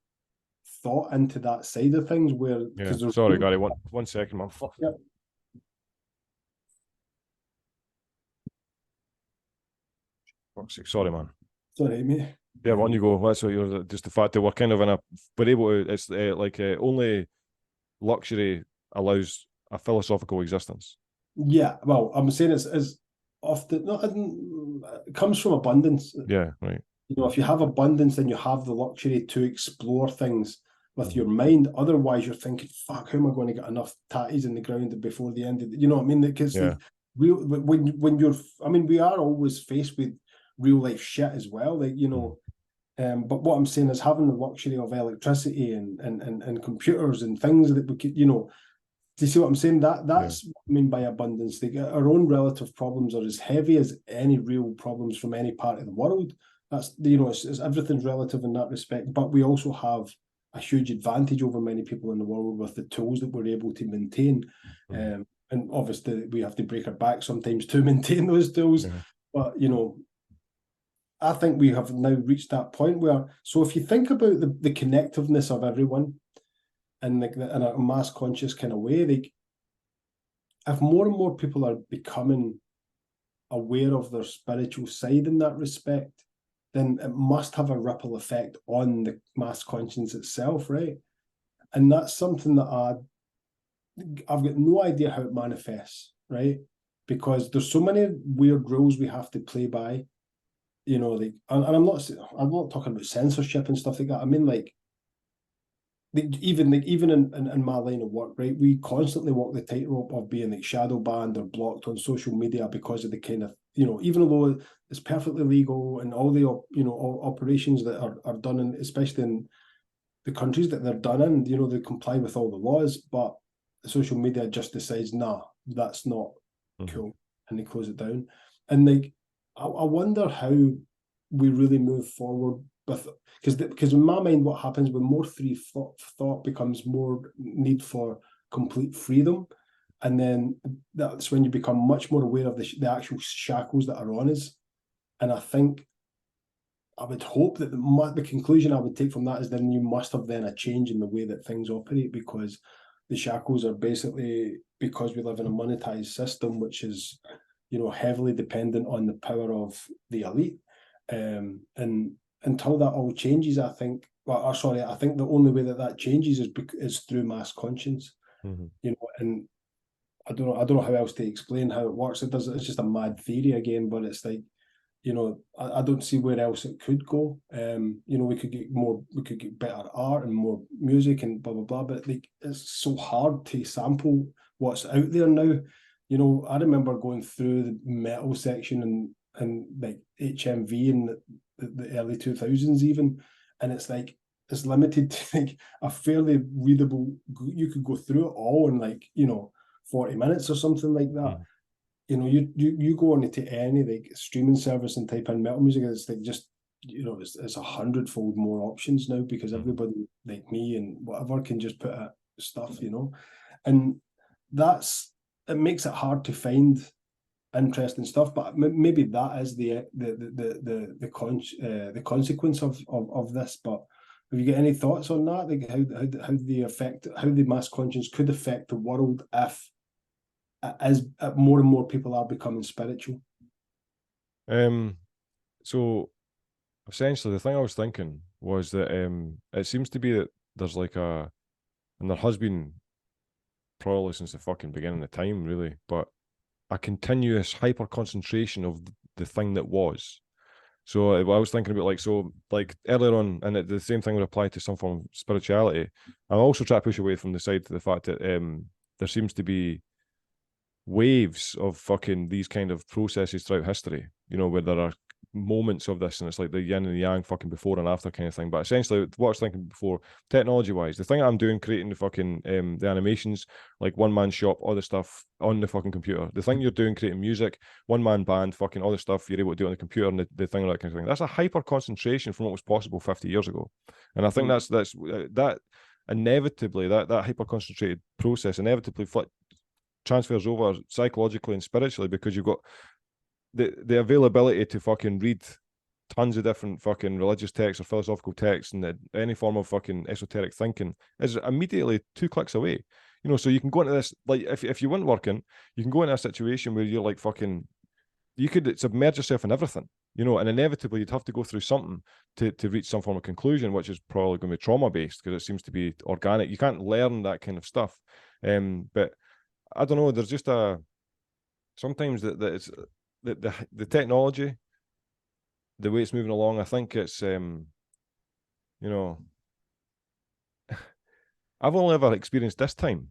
thought into that side of things where Sorry, Gary, one second, man. Yep. Sorry, man. Sorry, mate. Yeah, on you go. That's what you're just the fact that we're kind of we're able to. It's only luxury allows a philosophical existence. Yeah, well, I'm saying it's often it comes from abundance. Yeah, right. You know, if you have abundance, then you have the luxury to explore things with your mind. Otherwise, you're thinking, "Fuck, how am I going to get enough tatties in the ground before the end of the?" You know what I mean? Because when you're, I mean, we are always faced with real life shit as well. Like, you know, but what I'm saying is having the luxury of electricity and computers and things that we could, you know. Do you see what I'm saying? That's what I mean by abundance. Our own relative problems are as heavy as any real problems from any part of the world. That's, you know, it's everything's relative in that respect. But we also have a huge advantage over many people in the world with the tools that we're able to maintain. And obviously we have to break our back sometimes to maintain those tools. But, you know, I think we have now reached that point where, so if you think about the connectiveness of everyone, in a mass conscious kind of way, like if more and more people are becoming aware of their spiritual side in that respect, then it must have a ripple effect on the mass conscience itself, right? And that's something that I've got no idea how it manifests, right? Because there's so many weird rules we have to play by, you know, like, and I'm not talking about censorship and stuff like that. I mean, like, even in my line of work, right, we constantly walk the tightrope of being like shadow banned or blocked on social media because of the kind of, you know, even though it's perfectly legal and all the, you know, all operations that are done in, especially in the countries that they're done in, you know, they comply with all the laws, but social media just decides, nah, that's not cool, and they close it down. And like, I wonder how we really move forward with, because in my mind, what happens when more free thought becomes more need for complete freedom, and then that's when you become much more aware of the actual shackles that are on us. And I think I would hope that the conclusion I would take from that is then you must have then a change in the way that things operate, because the shackles are basically, because we live in a monetized system, which is, you know, heavily dependent on the power of the elite. And until that all changes, I think, I think the only way that changes is through mass conscience. You know, and I don't know how else to explain how it works. It's just a mad theory again, but it's like, you know, I don't see where else it could go. You know, we could get better art and more music and blah blah blah, but like, it's so hard to sample what's out there now. You know, I remember going through the metal section and like HMV in the early 2000s even, and it's like, it's limited to like a fairly readable, you could go through it all in like, you know, 40 minutes or something like that. You know, you go on to any like streaming service and type in metal music, and it's like, just, you know, it's 100-fold more options now, because everybody like me and whatever can just put out stuff, you know, and it makes it hard to find interesting stuff. But maybe that is the consequence of this. But have you got any thoughts on that? Like how the mass conscience could affect the world if, as more and more people are becoming spiritual? So essentially the thing I was thinking was that it seems to be that there's like and there has been probably since the fucking beginning of time really, but a continuous hyper concentration of the thing that was. So I was thinking about like earlier on, and the same thing would apply to some form of spirituality. I'm also trying to push away from the side to the fact that there seems to be waves of fucking these kind of processes throughout history, you know, where there are moments of this, and it's like the yin and the yang, fucking before and after kind of thing. But essentially, what I was thinking before, technology wise, the thing I'm doing, creating the fucking the animations, like one man shop, all the stuff on the fucking computer. The thing you're doing, creating music, one man band, fucking all the stuff you're able to do on the computer, and the thing, that kind of thing. That's a hyper concentration from what was possible 50 years ago, and I think that's that inevitably that hyper concentrated process inevitably transfers over psychologically and spiritually, because you've got the availability to fucking read tons of different fucking religious texts or philosophical texts and any form of fucking esoteric thinking is immediately 2 clicks away. You know, so you can go into this, like, if you weren't working, you can go into a situation where you're like fucking, you could submerge yourself in everything, you know, and inevitably you'd have to go through something to reach some form of conclusion, which is probably going to be trauma-based because it seems to be organic. You can't learn that kind of stuff. But I don't know, there's just sometimes that it's the technology, the way it's moving along, I think it's you know, I've only ever experienced this time,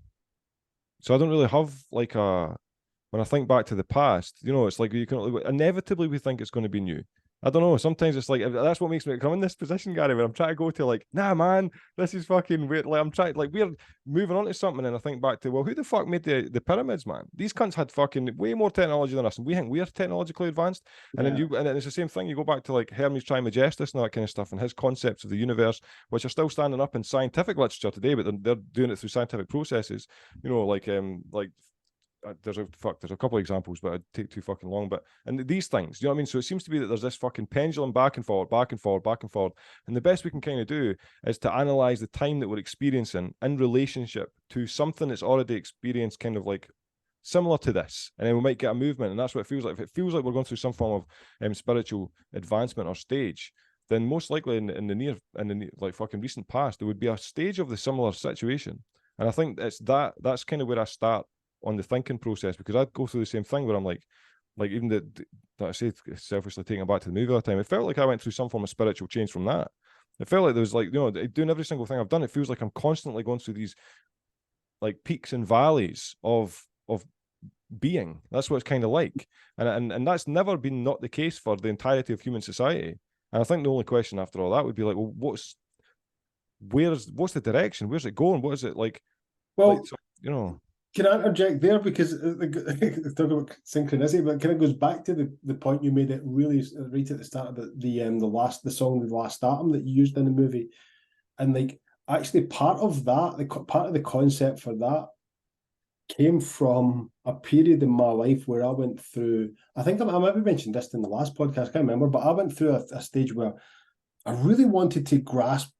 so I don't really have like when I think back to the past, you know, it's like you can inevitably we think it's going to be new. I don't know. Sometimes it's like that's what makes me come in this position, Gary, where I'm trying to go to like, nah, man, this is fucking weird. Like I'm trying, like we're moving on to something, and I think back to, well, who the fuck made the pyramids, man? These cunts had fucking way more technology than us, and we think we're technologically advanced. And then and then it's the same thing. You go back to like Hermes Trismegistus and all that kind of stuff, and his concepts of the universe, which are still standing up in scientific literature today, but they're doing it through scientific processes. You know, like there's a couple of examples, but I'd take too fucking long. But and these things, you know what I mean? So it seems to be that there's this fucking pendulum back and forward, back and forward, back and forward. And the best we can kind of do is to analyze the time that we're experiencing in relationship to something that's already experienced, kind of like similar to this, and then we might get a movement. And that's what it feels like. If it feels like we're going through some form of spiritual advancement or stage, then most likely in the like fucking recent past, there would be a stage of the similar situation. And I think that's kind of where I start on the thinking process, because I'd go through the same thing where I'm like even that I say selfishly taking it back to the movie all the time, it felt like I went through some form of spiritual change from that. It felt like there was like, you know, doing every single thing I've done, it feels like I'm constantly going through these like peaks and valleys of being. That's what it's kind of like. And that's never been not the case for the entirety of human society. And I think the only question after all that would be like, well, what's the direction? Where's it going? What is it like? Well, like, so, you know. Can I interject there, because talk about synchronicity, but kind of goes back to the point you made it really right at the start about the song "The Last Atom" that you used in the movie, and like actually part of the concept for that came from a period in my life where I went through. I think I maybe mentioned this in the last podcast, I can't remember, but I went through a stage where I really wanted to grasp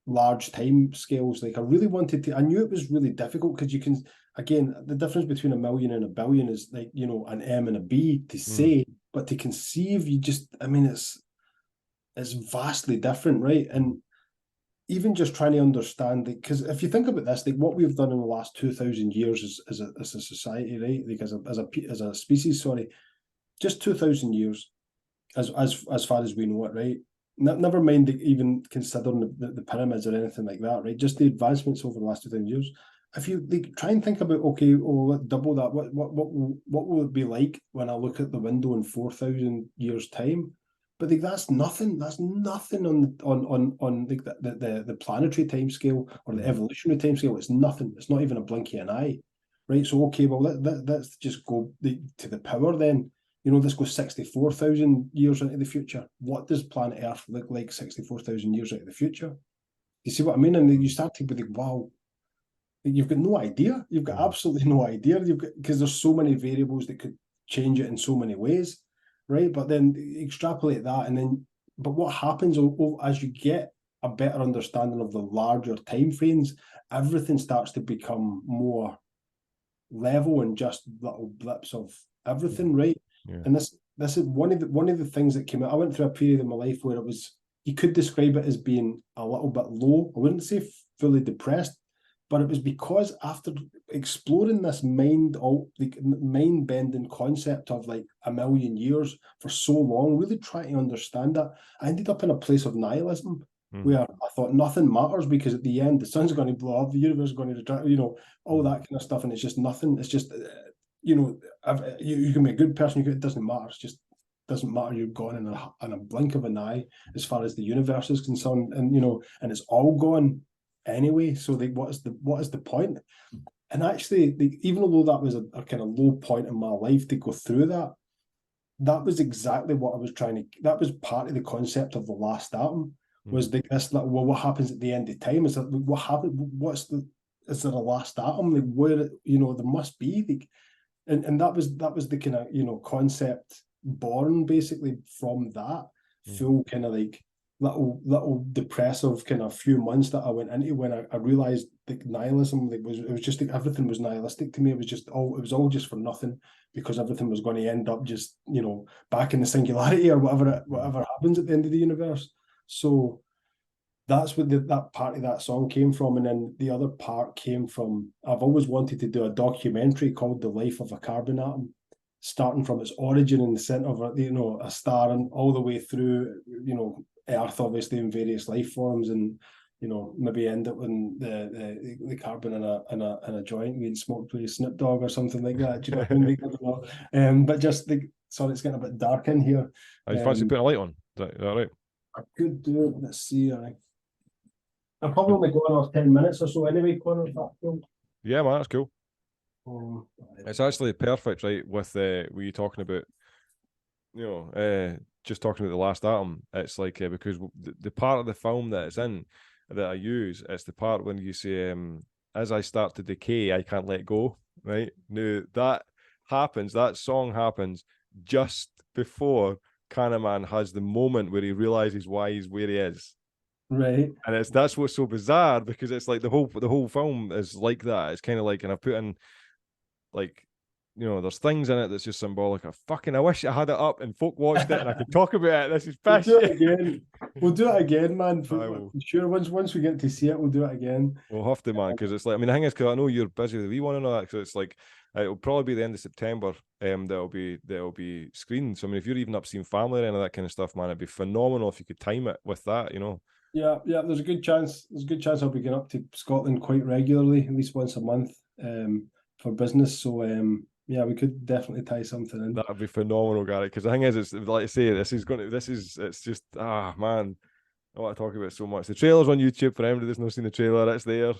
large time scales. Like I knew it was really difficult, because you can, again, the difference between a million and a billion is like, you know, an M and a B to say, but to conceive, it's vastly different, right? And even just trying to understand, because if you think about this, like what we've done in the last 2,000 years as a society, right? Like as a species, sorry, just 2,000 years, as far as we know it, right? Never mind even considering the pyramids or anything like that, right? Just the advancements over the last 2,000 years. If you try and think about, okay, double that, what will it be like when I look at the window in 4,000 years' time? But that's nothing. That's nothing on like the planetary time scale or the evolutionary time scale. It's nothing. It's not even a blink of an eye, right? So okay, well let's just go to the power then. You know, let's go 64,000 years into the future. What does planet Earth look like 64,000 years into the future? You see what I mean? And then you start to be like, wow, you've got no idea. You've got absolutely no idea. Because there's so many variables that could change it in so many ways, right? But then extrapolate that, but what happens as you get a better understanding of the larger time frames, everything starts to become more level and just little blips of everything, right? Yeah. And this is one of the things that came out. I went through a period in my life where you could describe it as being a little bit low. I wouldn't say fully depressed, but it was because after exploring this mind-bending concept of like a million years for so long, really trying to understand that, I ended up in a place of nihilism where I thought nothing matters, because at the end the sun's going to blow up, the universe is going to, you know, all that kind of stuff, and it's just nothing. It's just, you know, you can be a good person, it doesn't matter. It just doesn't matter. You're gone in a blink of an eye as far as the universe is concerned, and you know, and it's all gone anyway. So like, what is the point? And actually, even though that was a kind of low point in my life to go through that was exactly what I was trying to. That was part of the concept of the last atom. Was like this, like, well, what happens at the end of time? Is that what happened? Is there a last atom? Like, where, you know, there must be, like, and that was the kind of, you know, concept born basically from that full kind of like little depressive kind of few months that I went into when I realized like nihilism, like it was just like everything was nihilistic to me. It was all just for nothing, because everything was going to end up just, you know, back in the singularity or whatever happens at the end of the universe. So that's where that part of that song came from. And then the other part came from, I've always wanted to do a documentary called The Life of a Carbon Atom, starting from its origin in the center of, you know, a star, and all the way through, you know, Earth, obviously, in various life forms, and, you know, maybe end up in the carbon in a joint being smoked with Snoop Dogg or something like that. Do you know what I mean? I don't know. But just sorry, it's getting a bit dark in here. I fancy putting a light on. Is that right? I could do it. Let's see. I'm probably only going off 10 minutes or so anyway, Connor. Yeah, man, that's cool. It's actually perfect, right? With were you talking about, you know, just talking about The Last Atom. It's like because the part of the film that it's in that I use, it's the part when you say, "As I start to decay, I can't let go." Right now, that song happens just before CANNAMAN has the moment where he realizes why he's where he is. Right. And that's what's so bizarre, because it's like the whole film is like that. It's kind of like, and I've put in, like, you know, there's things in it that's just symbolic of I wish I had it up and folk watched it and I could talk about it. This is We'll do it passion. again. We'll do it again, man. will. Sure, once we get to see it, we'll do it again. We'll have to, man, because it's like, I mean, the thing is, because I know you're busy with the wee one and all that, because it's like, it'll probably be the end of September that'll be screened. So I mean, if you're even up seeing family or any of that kind of stuff, man, it'd be phenomenal if you could time it with that, you know. Yeah, there's a good chance. I'll be going up to Scotland quite regularly, at least once a month, for business. So yeah, we could definitely tie something in. That'd be phenomenal, Gary. Because the thing is, it's like I say, it's just, man, I want to talk about it so much. The trailer's on YouTube for anybody that's not seen the trailer. It's there.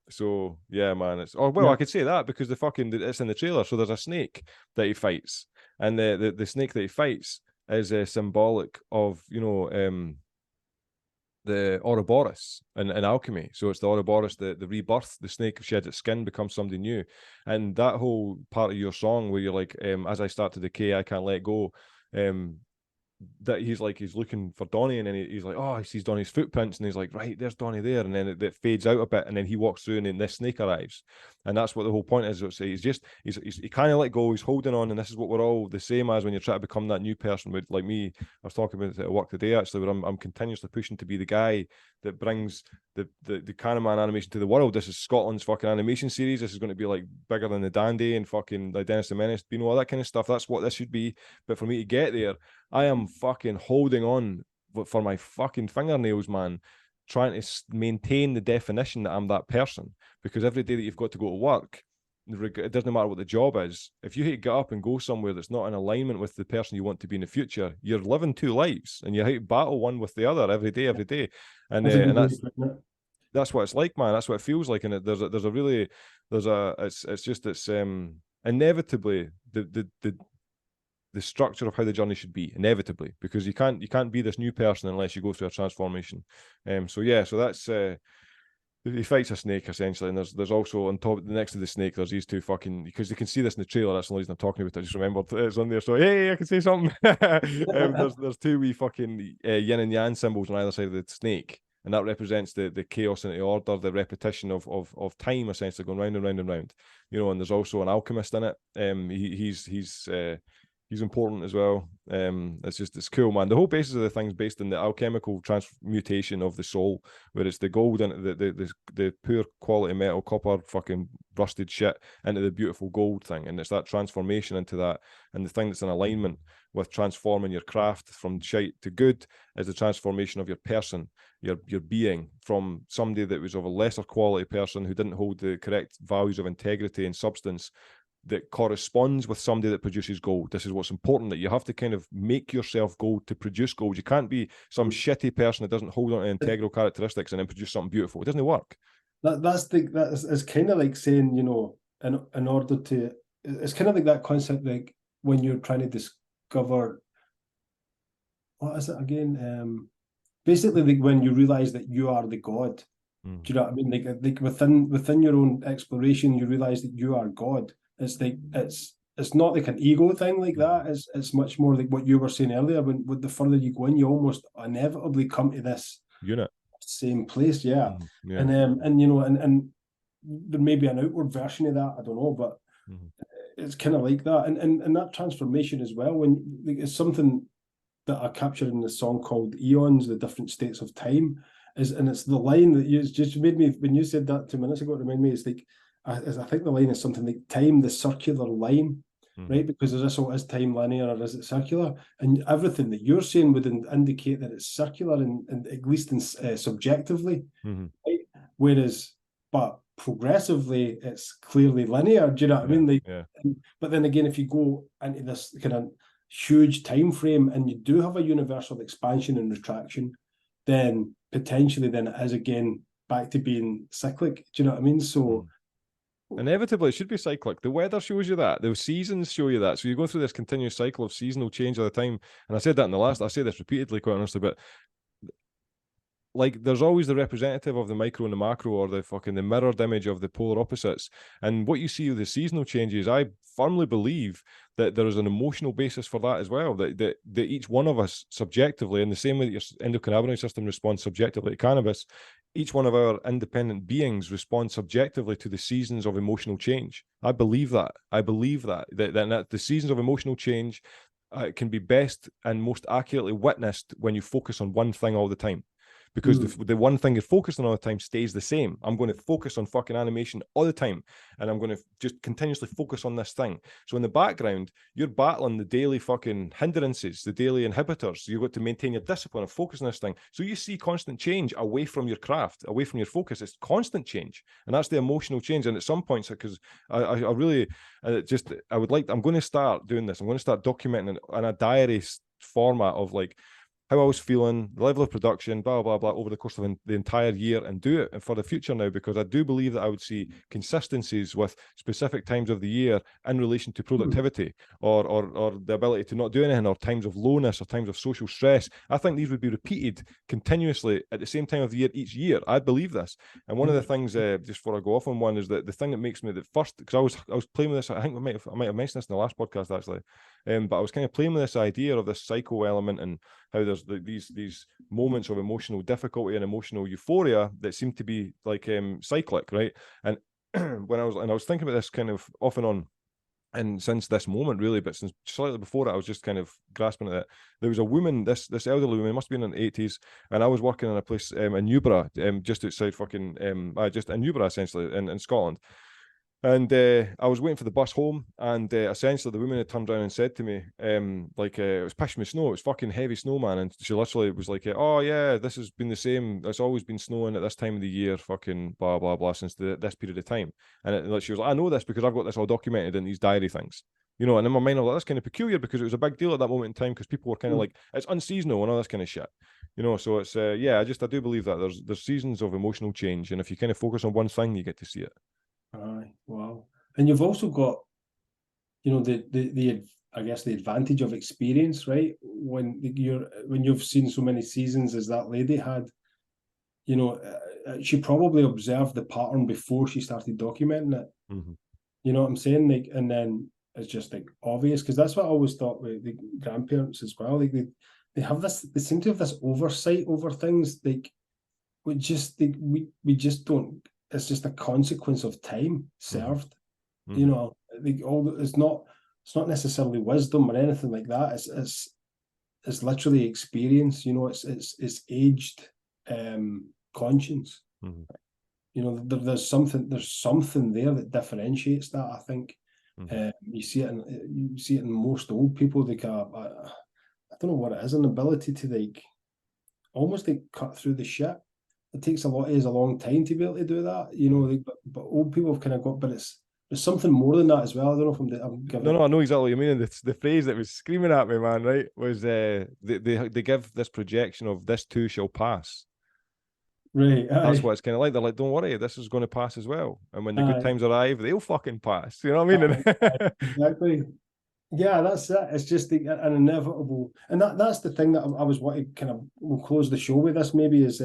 So yeah, man. I could say that because it's in the trailer. So there's a snake that he fights, and the snake that he fights is symbolic of, you know, the Ouroboros in alchemy. So it's the Ouroboros, the rebirth. The snake sheds its skin, becomes somebody new. And that whole part of your song where you're like, as I start to decay, I can't let go. That he's looking for Donnie, and then he's like, oh, he sees Donnie's footprints, and he's like, right, there's Donnie there, and then it fades out a bit, and then he walks through, and then this snake arrives, and that's what the whole point is. He can't let go, he's holding on, and this is what we're all the same as when you're trying to become that new person. With like me, I was talking about it at work today actually, where I'm continuously pushing to be the guy that brings the CANNAMAN animation to the world. This is Scotland's fucking animation series. This is going to be like bigger than the Dandy and fucking like Dennis the Menace, you know, all that kind of stuff. That's what this should be. But for me to get there, I am fucking holding on for my fucking fingernails, man, trying to maintain the definition that I'm that person. Because every day that you've got to go to work, it doesn't matter what the job is. If you hate to get up and go somewhere that's not in alignment with the person you want to be in the future, you're living two lives, and you hate to battle one with the other every day. And that's what it's like, man. That's what it feels like. And it's inevitably the structure of how the journey should be, inevitably, because you can't be this new person unless you go through a transformation. So that's he fights a snake essentially, and there's also on top, next to the snake, there's these two fucking, because you can see this in the trailer. That's the reason I'm talking about it. I just remembered it's on there. So hey, I can say something. There's two wee fucking yin and yang symbols on either side of the snake, and that represents the chaos and the order, the repetition of time, essentially going round and round and round. You know, and there's also an alchemist in it. He's important as well. It's cool, man. The whole basis of the thing's based in the alchemical transmutation of the soul, where it's the gold and the poor quality metal, copper, fucking rusted shit into the beautiful gold thing, and it's that transformation into that. And the thing that's in alignment with transforming your craft from shite to good is the transformation of your person, your being, from somebody that was of a lesser quality person who didn't hold the correct values of integrity and substance, that corresponds with somebody that produces gold. This is what's important, that you have to kind of make yourself gold to produce gold. You can't be some shitty person that doesn't hold on to integral characteristics and then produce something beautiful. It doesn't work. It's kind of like saying, you know, in order to, it's kind of like that concept, like when you're trying to discover, what is it again? Basically, like when you realize that you are the God. Do you know what I mean? Like within your own exploration, you realize that you are God. It's like it's it's not like an ego thing like that. It's much more like what you were saying earlier. When with the further you go in, you almost inevitably come to this unit, same place. Yeah. Yeah. And you know, and there may be an outward version of that. I don't know, but it's kind of like that. And that transformation as well, when like, it's something that I captured in the song called Eons, the different states of time, and it's the line that you just made me, when you said that 2 minutes ago, it reminded me, it's like, I think the line is something like time, the circular line, right? Because is time linear or is it circular? And everything that you're saying would indicate that it's circular, and at least subjectively, right? Whereas, but progressively, it's clearly linear. Do you know what I mean? Like, but then again, if you go into this kind of huge time frame and you do have a universal expansion and retraction, then potentially then it is again back to being cyclic. Do you know what I mean? So inevitably it should be cyclic. The weather shows you that, the seasons show you that, so you go through this continuous cycle of seasonal change all the time. And I said that in the last, I say this repeatedly quite honestly, but like there's always the representative of the micro and the macro, or the mirrored image of the polar opposites. And what you see with the seasonal changes, I firmly believe that there is an emotional basis for that as well, that each one of us subjectively, in the same way that your endocannabinoid system responds subjectively to cannabis, each one of our independent beings responds subjectively to the seasons of emotional change. I believe that the seasons of emotional change can be best and most accurately witnessed when you focus on one thing all the time. Because the one thing you're focused on all the time stays the same. I'm going to focus on fucking animation all the time, and I'm going to just continuously focus on this thing. So in the background, you're battling the daily fucking hindrances, the daily inhibitors. You've got to maintain your discipline and focus on this thing. So you see constant change away from your craft, away from your focus. It's constant change, and that's the emotional change. And at some points, because I really I'm going to start doing this. I'm going to start documenting in a diary format of like how I was feeling, the level of production, blah, blah, blah, over the course of the entire year, and do it for the future now, because I do believe that I would see consistencies with specific times of the year in relation to productivity or the ability to not do anything, or times of lowness or times of social stress. I think these would be repeated continuously at the same time of the year each year. I believe this. And one of the things, just before I go off on one, is that the thing that makes me the first, because I was playing with this, I think I might have mentioned this in the last podcast actually, but I was kind of playing with this idea of this psycho element, and how there's these moments of emotional difficulty and emotional euphoria that seem to be like cyclic, right? And when I was thinking about this kind of off and on, and since this moment really, but since slightly before it, I was just kind of grasping at it. There was a woman, this elderly woman, must have been in the 80s, and I was working in a place in Newborough, just outside fucking just in Newborough essentially in Scotland. And I was waiting for the bus home, and essentially the woman had turned around and said to me, it was pissing with snow, it was fucking heavy snow, man. And she literally was like, oh yeah, this has been the same, it's always been snowing at this time of the year, fucking blah, blah, blah, since this period of time. And she was like, I know this because I've got this all documented in these diary things. You know, and in my mind, I was like, that's kind of peculiar, because it was a big deal at that moment in time, because people were kind of like, it's unseasonal and all this kind of shit. You know, so it's, I do believe that there's seasons of emotional change, and if you kind of focus on one thing, you get to see it. Aye, wow. And you've also got, you know, the I guess the advantage of experience, right? When you've seen so many seasons as that lady had, you know, she probably observed the pattern before she started documenting it. You know what I'm saying? Like, and then it's just like obvious, because that's what I always thought with the grandparents as well. Like they have this, they seem to have this oversight over things. Like we just don't. It's just a consequence of time served. You know, like it's not necessarily wisdom or anything like that. It's literally experience. You know, it's aged conscience. You know, there's something there that differentiates that. I think you see it in most old people. Like I don't know what it is, an ability to like almost like cut through the shit. It takes a long time to be able to do that, you know. Like, but old people have kind of got, but there's something more than that as well. I don't know if I'm giving. No, I know exactly what you mean. The phrase that was screaming at me, man, right, was they give this projection of this too shall pass. Right. That's what it's kind of like. They're like, don't worry, this is going to pass as well. And when the good times arrive, they'll fucking pass. You know what I mean? Exactly. Yeah, that's it. It's just an inevitable, and that's the thing that I was wanting. Kind of, we'll close the show with this. Maybe is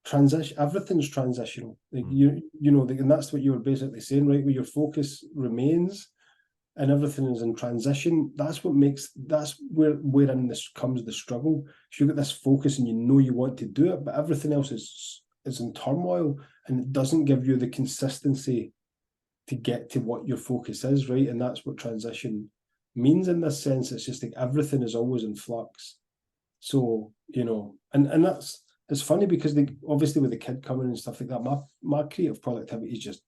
transition. Everything's transitional. Like you know, and that's what you were basically saying, right? Where your focus remains, and everything is in transition, that's wherein this comes the struggle. So you get this focus and you know you want to do it, but everything else is in turmoil, and it doesn't give you the consistency to get to what your focus is, right? And that's what transition means in this sense. It's just like everything is always in flux. So, you know, and that's, it's funny because obviously with the kid coming and stuff like that, my creative productivity is just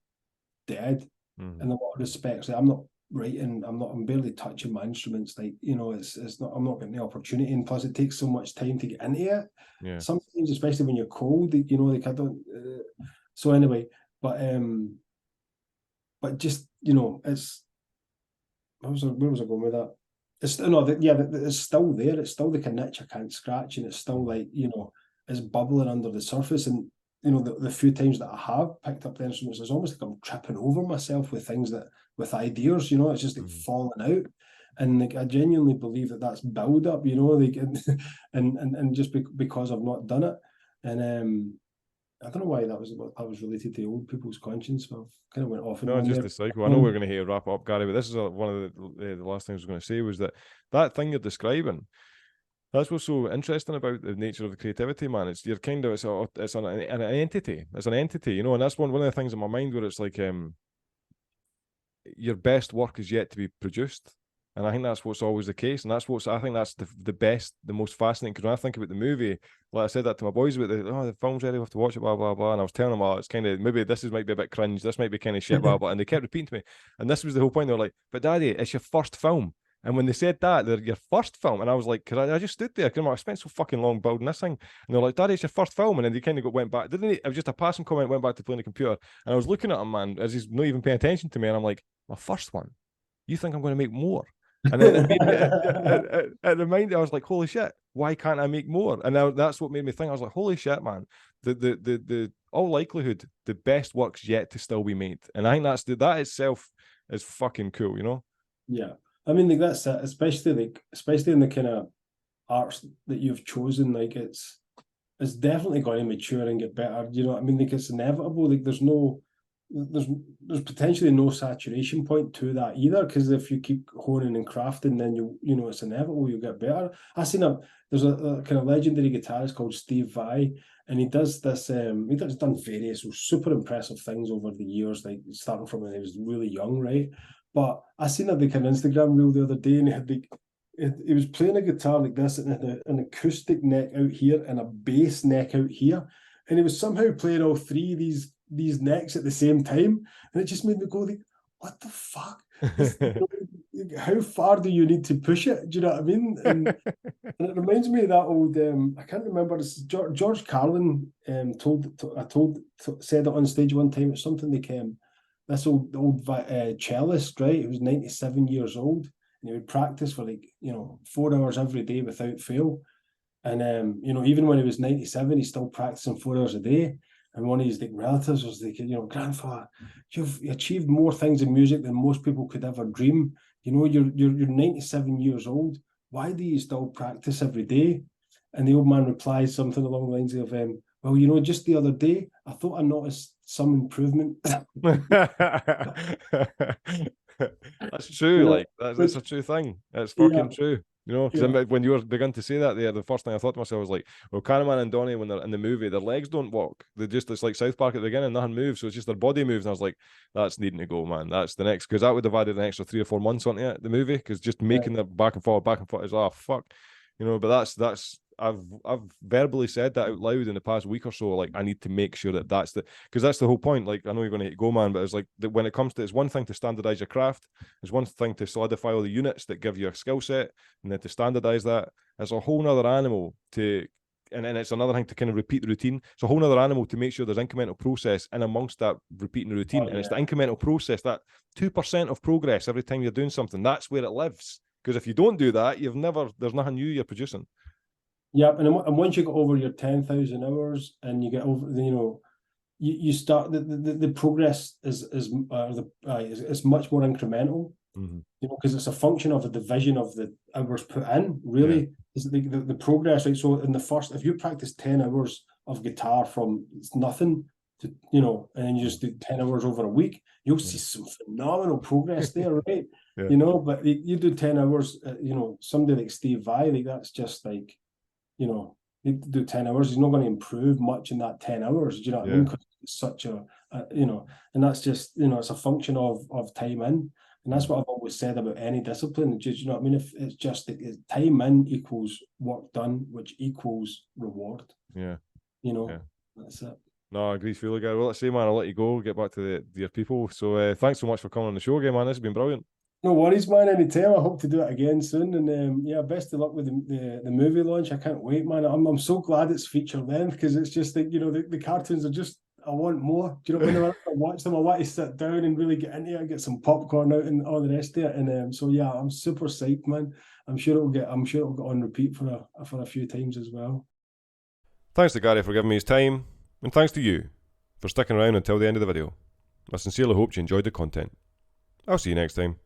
dead in a lot of respects. Like, I'm not writing, I'm barely touching my instruments. Like, you know, it's not, I'm not getting the opportunity, and plus it takes so much time to get into it. Yeah. Sometimes, especially when you're cold, you know, like I don't. So anyway, but just, you know, it's. Where was I going with that? It's it's still there. It's still like an itch I can't scratch, and it's still like, you know, it's bubbling under the surface. And you know, the few times that I have picked up the instruments, it's almost like I'm tripping over myself with things with ideas. You know, it's just like falling out. And like, I genuinely believe that that's build up. You know, like and just because I've not done it, and I don't know why that was related to old people's conscience. So I've kind of went off. No, just the cycle. I know we're going to wrap up, Gary, but this is one of the last things I was going to say was that thing you're describing. That's what's so interesting about the nature of the creativity, man. It's you're kind of it's an entity. It's an entity, you know, and that's one of the things in my mind where it's like your best work is yet to be produced. And I think that's what's always the case. And that's I think that's the best, the most fascinating. Because when I think about the movie, like I said that to my boys about the film's ready, we have to watch it, blah, blah, blah. And I was telling them, it's kind of, maybe might be a bit cringe. This might be kind of shit, blah, blah. And they kept repeating to me. And this was the whole point. They were like, but Daddy, it's your first film. And when they said that, they're your first film. And I was like, because I just stood there, because I spent so fucking long building this thing. And they're like, Daddy, it's your first film. And then they kind of went back. Didn't they? It was just a passing comment, went back to playing the computer. And I was looking at him, man, as he's not even paying attention to me. And I'm like, my first one? You think I'm going to make more? And then it reminded me, I was like, holy shit, why can't I make more? And now that's what made me think. I was like, holy shit, man, the all likelihood, the best work's yet to still be made. And I think that itself is fucking cool, you know? Yeah. I mean, like, that's it, especially in the kind of arts that you've chosen, like it's definitely going to mature and get better. You know what I mean? Like, it's inevitable. Like, there's potentially no saturation point to that either, because if you keep honing and crafting, then you know it's inevitable you'll get better. There's a kind of legendary guitarist called Steve Vai, and he does this. He's done various super impressive things over the years, like starting from when he was really young, right? But I seen a like an Instagram reel the other day, and he had he was playing a guitar like this, and had an acoustic neck out here and a bass neck out here, and he was somehow playing all three of these necks at the same time, and it just made me go like, what the fuck? How far do you need to push it? Do you know what I mean? And it reminds me of that old I can't remember, this is George Carlin said it on stage one time. It's something like this old cellist, right? He was 97 years old, and he would practice for 4 hours every day without fail. And even when he was 97, he's still practicing 4 hours a day. And one of his relatives was like, grandfather, you've achieved more things in music than most people could ever dream. You're 97 years old. Why do you still practice every day? And the old man replies something along the lines of, well, just the other day, I thought I noticed some improvement. That's true. That's a true thing. It's fucking true. Because when you were beginning to say that there, the first thing I thought to myself was like, well, CANNAMAN and Donnie, when they're in the movie, their legs don't walk. It's like South Park at the beginning, nothing moves, so it's just their body moves. And I was like, that's needing to go, man. That's the next, because that would have added an extra 3 or 4 months onto it, the movie, because just making the back and forth is fuck. But that's I've verbally said that out loud in the past week or so. Like, I need to make sure because that's the whole point. Like, I know you're going to go, man, but it's like when it comes to, it's one thing to standardize your craft, it's one thing to solidify all the units that give you a skill set, and then to standardize that. It's a whole nother animal to, and it's another thing to kind of repeat the routine. It's a whole nother animal to make sure there's incremental process in amongst that repeating the routine. And it's the incremental process, that 2% of progress every time you're doing something. That's where it lives. Because if you don't do that, there's nothing new you're producing. Yeah, and once you get over your 10,000 hours, and you get over, you start the progress is much more incremental. Mm-hmm. Because it's a function of the division of the hours put in. Really, is the progress, right? So if you practice 10 hours of guitar from nothing to, and then you just do 10 hours over a week, you'll see some phenomenal progress there, right? Yeah. But you do 10 hours, somebody like Steve Vai, like that's just like, you do 10 hours, he's not going to improve much in that 10 hours. Do you know what I mean? Because it's such a and that's just, it's a function of time in. And that's what I've always said about any discipline. Do you know what I mean? If it's just time in equals work done, which equals reward. Yeah. That's it. No, I agree fully, Gary. Well, let's say, man, I'll let you go, get back to your people. So thanks so much for coming on the show again, man. This has been brilliant. No worries, man. Anytime. I hope to do it again soon. And best of luck with the movie launch. I can't wait, man. I'm so glad it's feature length, because it's just like, the cartoons are just, I want more. Do you know, whenever I watch them, I want to sit down and really get into it, get some popcorn out and all the rest of it. And so yeah, I'm super psyched, man. I'm sure it'll get on repeat for a few times as well. Thanks to Gary for giving me his time, and thanks to you for sticking around until the end of the video. I sincerely hope you enjoyed the content. I'll see you next time.